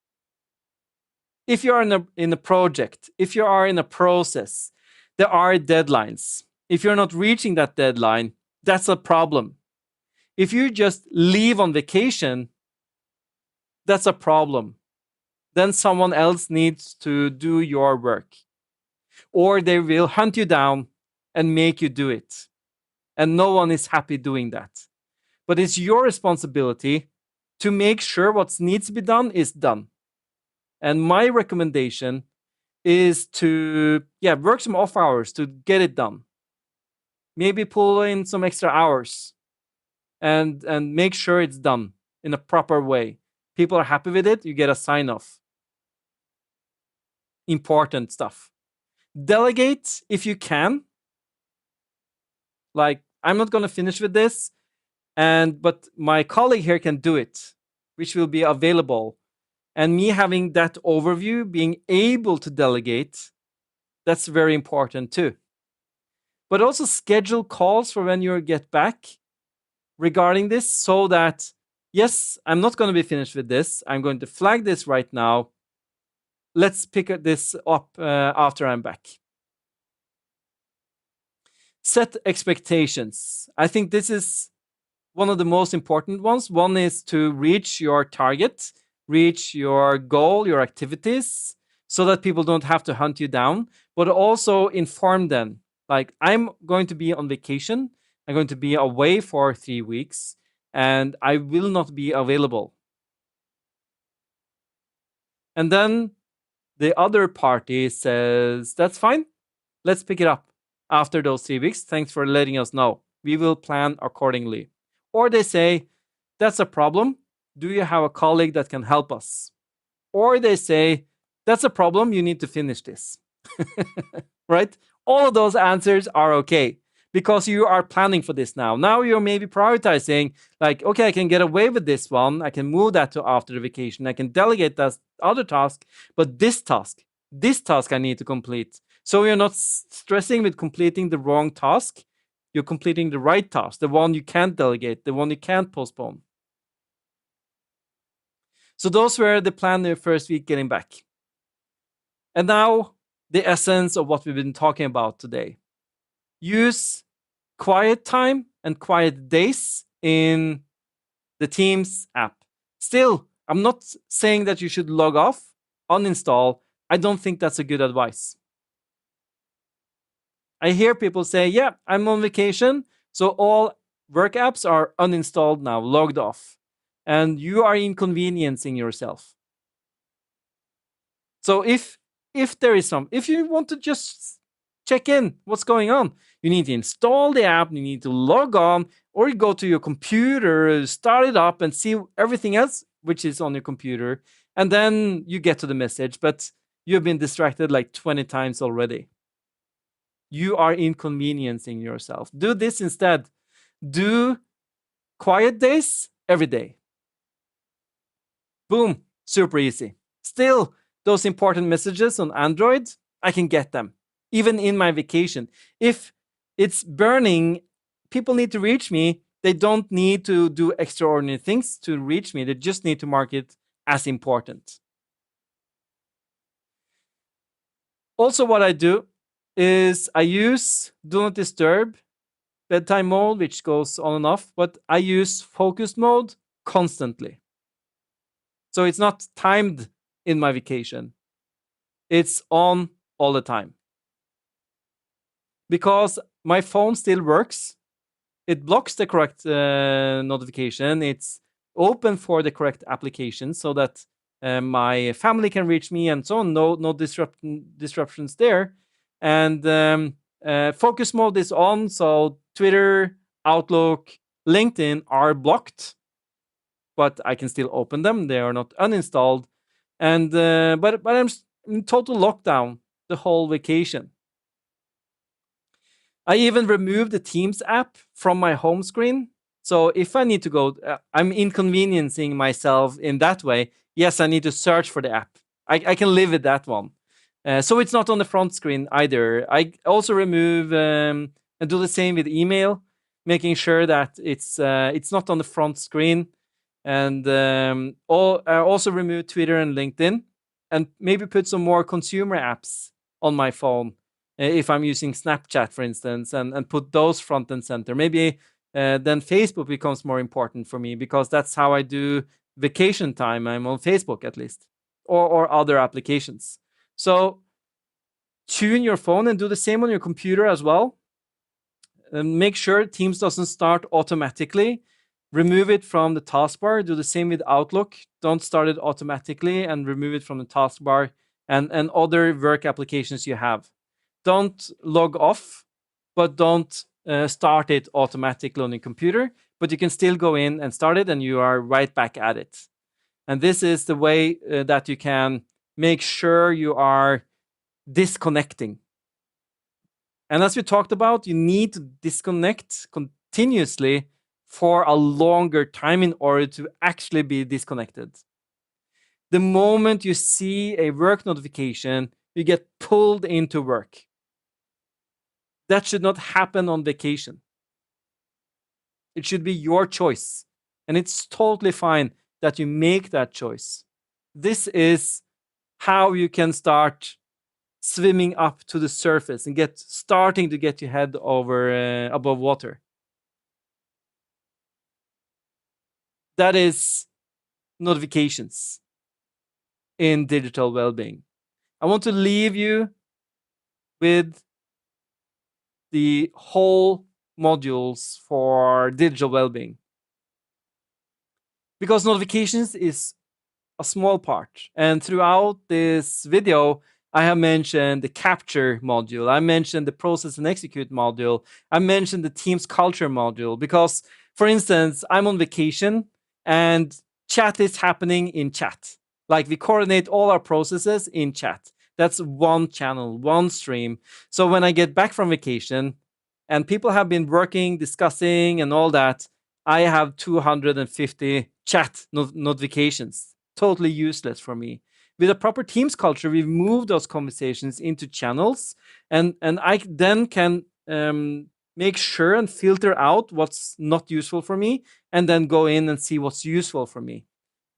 If you are in a project, if you are in a process, there are deadlines. If you're not reaching that deadline, that's a problem. If you just leave on vacation, that's a problem. Then someone else needs to do your work. Or they will hunt you down and make you do it. And no one is happy doing that. But it's your responsibility to make sure what needs to be done is done. And my recommendation is to work some off hours to get it done. Maybe pull in some extra hours and make sure it's done in a proper way. People are happy with it, you get a sign off. Important stuff. Delegate if you can. Like, I'm not going to finish with this, but my colleague here can do it, which will be available. And me having that overview, being able to delegate, that's very important too. But also schedule calls for when you get back regarding this, so that, yes, I'm not going to be finished with this. I'm going to flag this right now. Let's pick this up after I'm back. Set expectations. I think this is one of the most important ones. One is to reach your target, reach your goal, your activities, so that people don't have to hunt you down, but also inform them. Like, I'm going to be on vacation. I'm going to be away for 3 weeks, and I will not be available. And then the other party says, that's fine. Let's pick it up after those 3 weeks. Thanks for letting us know. We will plan accordingly. Or they say, that's a problem. Do you have a colleague that can help us? Or they say, that's a problem. You need to finish this. Right? All of those answers are okay because you are planning for this now. Now you're maybe prioritizing, like, okay, I can get away with this one. I can move that to after the vacation. I can delegate that other task, but this task I need to complete. So you're not stressing with completing the wrong task. You're completing the right task, the one you can't delegate, the one you can't postpone. So those were the plan the first week getting back. And now the essence of what we've been talking about today. Use quiet time and quiet days in the Teams app. Still, I'm not saying that you should log off, uninstall. I don't think that's a good advice. I hear people say, yeah, I'm on vacation, so all work apps are uninstalled now, logged off. And you are inconveniencing yourself. So if you want to just check in what's going on, you need to install the app, you need to log on, or you go to your computer, start it up and see everything else which is on your computer, and then you get to the message, but you've been distracted like 20 times already. You are inconveniencing yourself. Do this instead. Do quiet days every day. Boom, super easy. Still, those important messages on Android, I can get them, even in my vacation. If it's burning, people need to reach me. They don't need to do extraordinary things to reach me. They just need to mark it as important. Also, what I do is I use do not disturb bedtime mode, which goes on and off, but I use focus mode constantly. So it's not timed in my vacation, it's on all the time because my phone still works. It blocks the correct notification. It's open for the correct application so that my family can reach me and so on. No disruptions there. And focus mode is on, so Twitter, Outlook, LinkedIn are blocked, but I can still open them. They are not uninstalled. And but I'm in total lockdown the whole vacation. I even removed the Teams app from my home screen. So if I need to go, I'm inconveniencing myself in that way. Yes, I need to search for the app. I can live with that one. So it's not on the front screen either. I also remove and do the same with email, making sure that it's not on the front screen. And I also remove Twitter and LinkedIn, and maybe put some more consumer apps on my phone if I'm using Snapchat, for instance, and put those front and center. Maybe then Facebook becomes more important for me because that's how I do vacation time. I'm on Facebook at least, or other applications. So tune your phone and do the same on your computer as well. And make sure Teams doesn't start automatically. Remove it from the taskbar. Do the same with Outlook. Don't start it automatically and remove it from the taskbar and other work applications you have. Don't log off, but don't start it automatically on your computer. But you can still go in and start it, and you are right back at it. And this is the way that you can make sure you are disconnecting. And as we talked about, you need to disconnect continuously for a longer time in order to actually be disconnected. The moment you see a work notification, you get pulled into work. That should not happen on vacation. It should be your choice. And it's totally fine that you make that choice. This is how you can start swimming up to the surface and starting to get your head over above water. That is notifications in digital well-being. I want to leave you with the whole modules for digital well-being, because notifications is a small part. And throughout this video, I have mentioned the capture module. I mentioned the process and execute module. I mentioned the team's culture module because, for instance, I'm on vacation and chat is happening in chat. Like we coordinate all our processes in chat. That's one channel, one stream. So when I get back from vacation and people have been working, discussing, and all that, I have 250 chat notifications. Totally useless for me. With a proper Teams culture, we've moved those conversations into channels, and I then can make sure and filter out what's not useful for me, and then go in and see what's useful for me.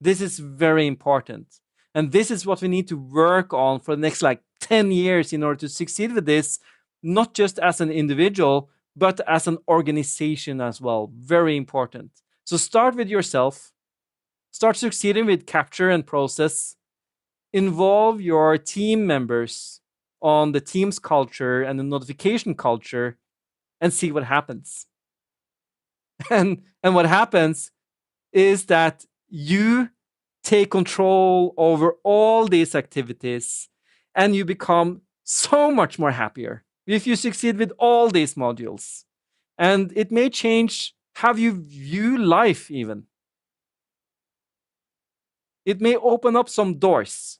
This is very important. And this is what we need to work on for the next like 10 years in order to succeed with this, not just as an individual, but as an organization as well. Very important. So start with yourself, start succeeding with capture and process, involve your team members on the team's culture and the notification culture, and see what happens. And what happens is that you take control over all these activities and you become so much more happier if you succeed with all these modules. And it may change how you view life, even. It may open up some doors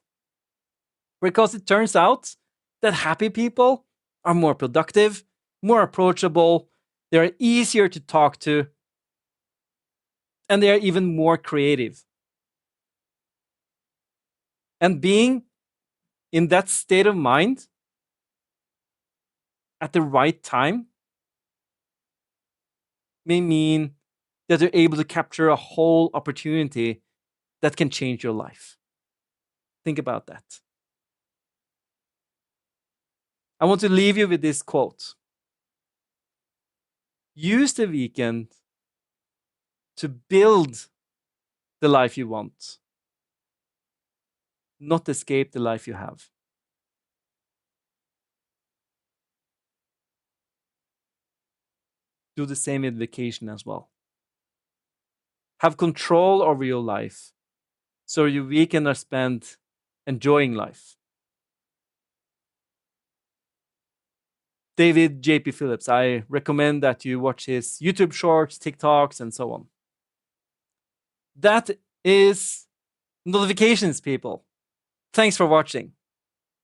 because it turns out that happy people are more productive, more approachable, they're easier to talk to, and they are even more creative. And being in that state of mind at the right time may mean that they're able to capture a whole opportunity that can change your life. Think about that. I want to leave you with this quote. Use the weekend to build the life you want, not escape the life you have. Do the same with vacation as well. Have control over your life so your weekend are spent enjoying life. David J.P. Phillips, I recommend that you watch his YouTube shorts, TikToks, and so on. That is notifications, people. Thanks for watching.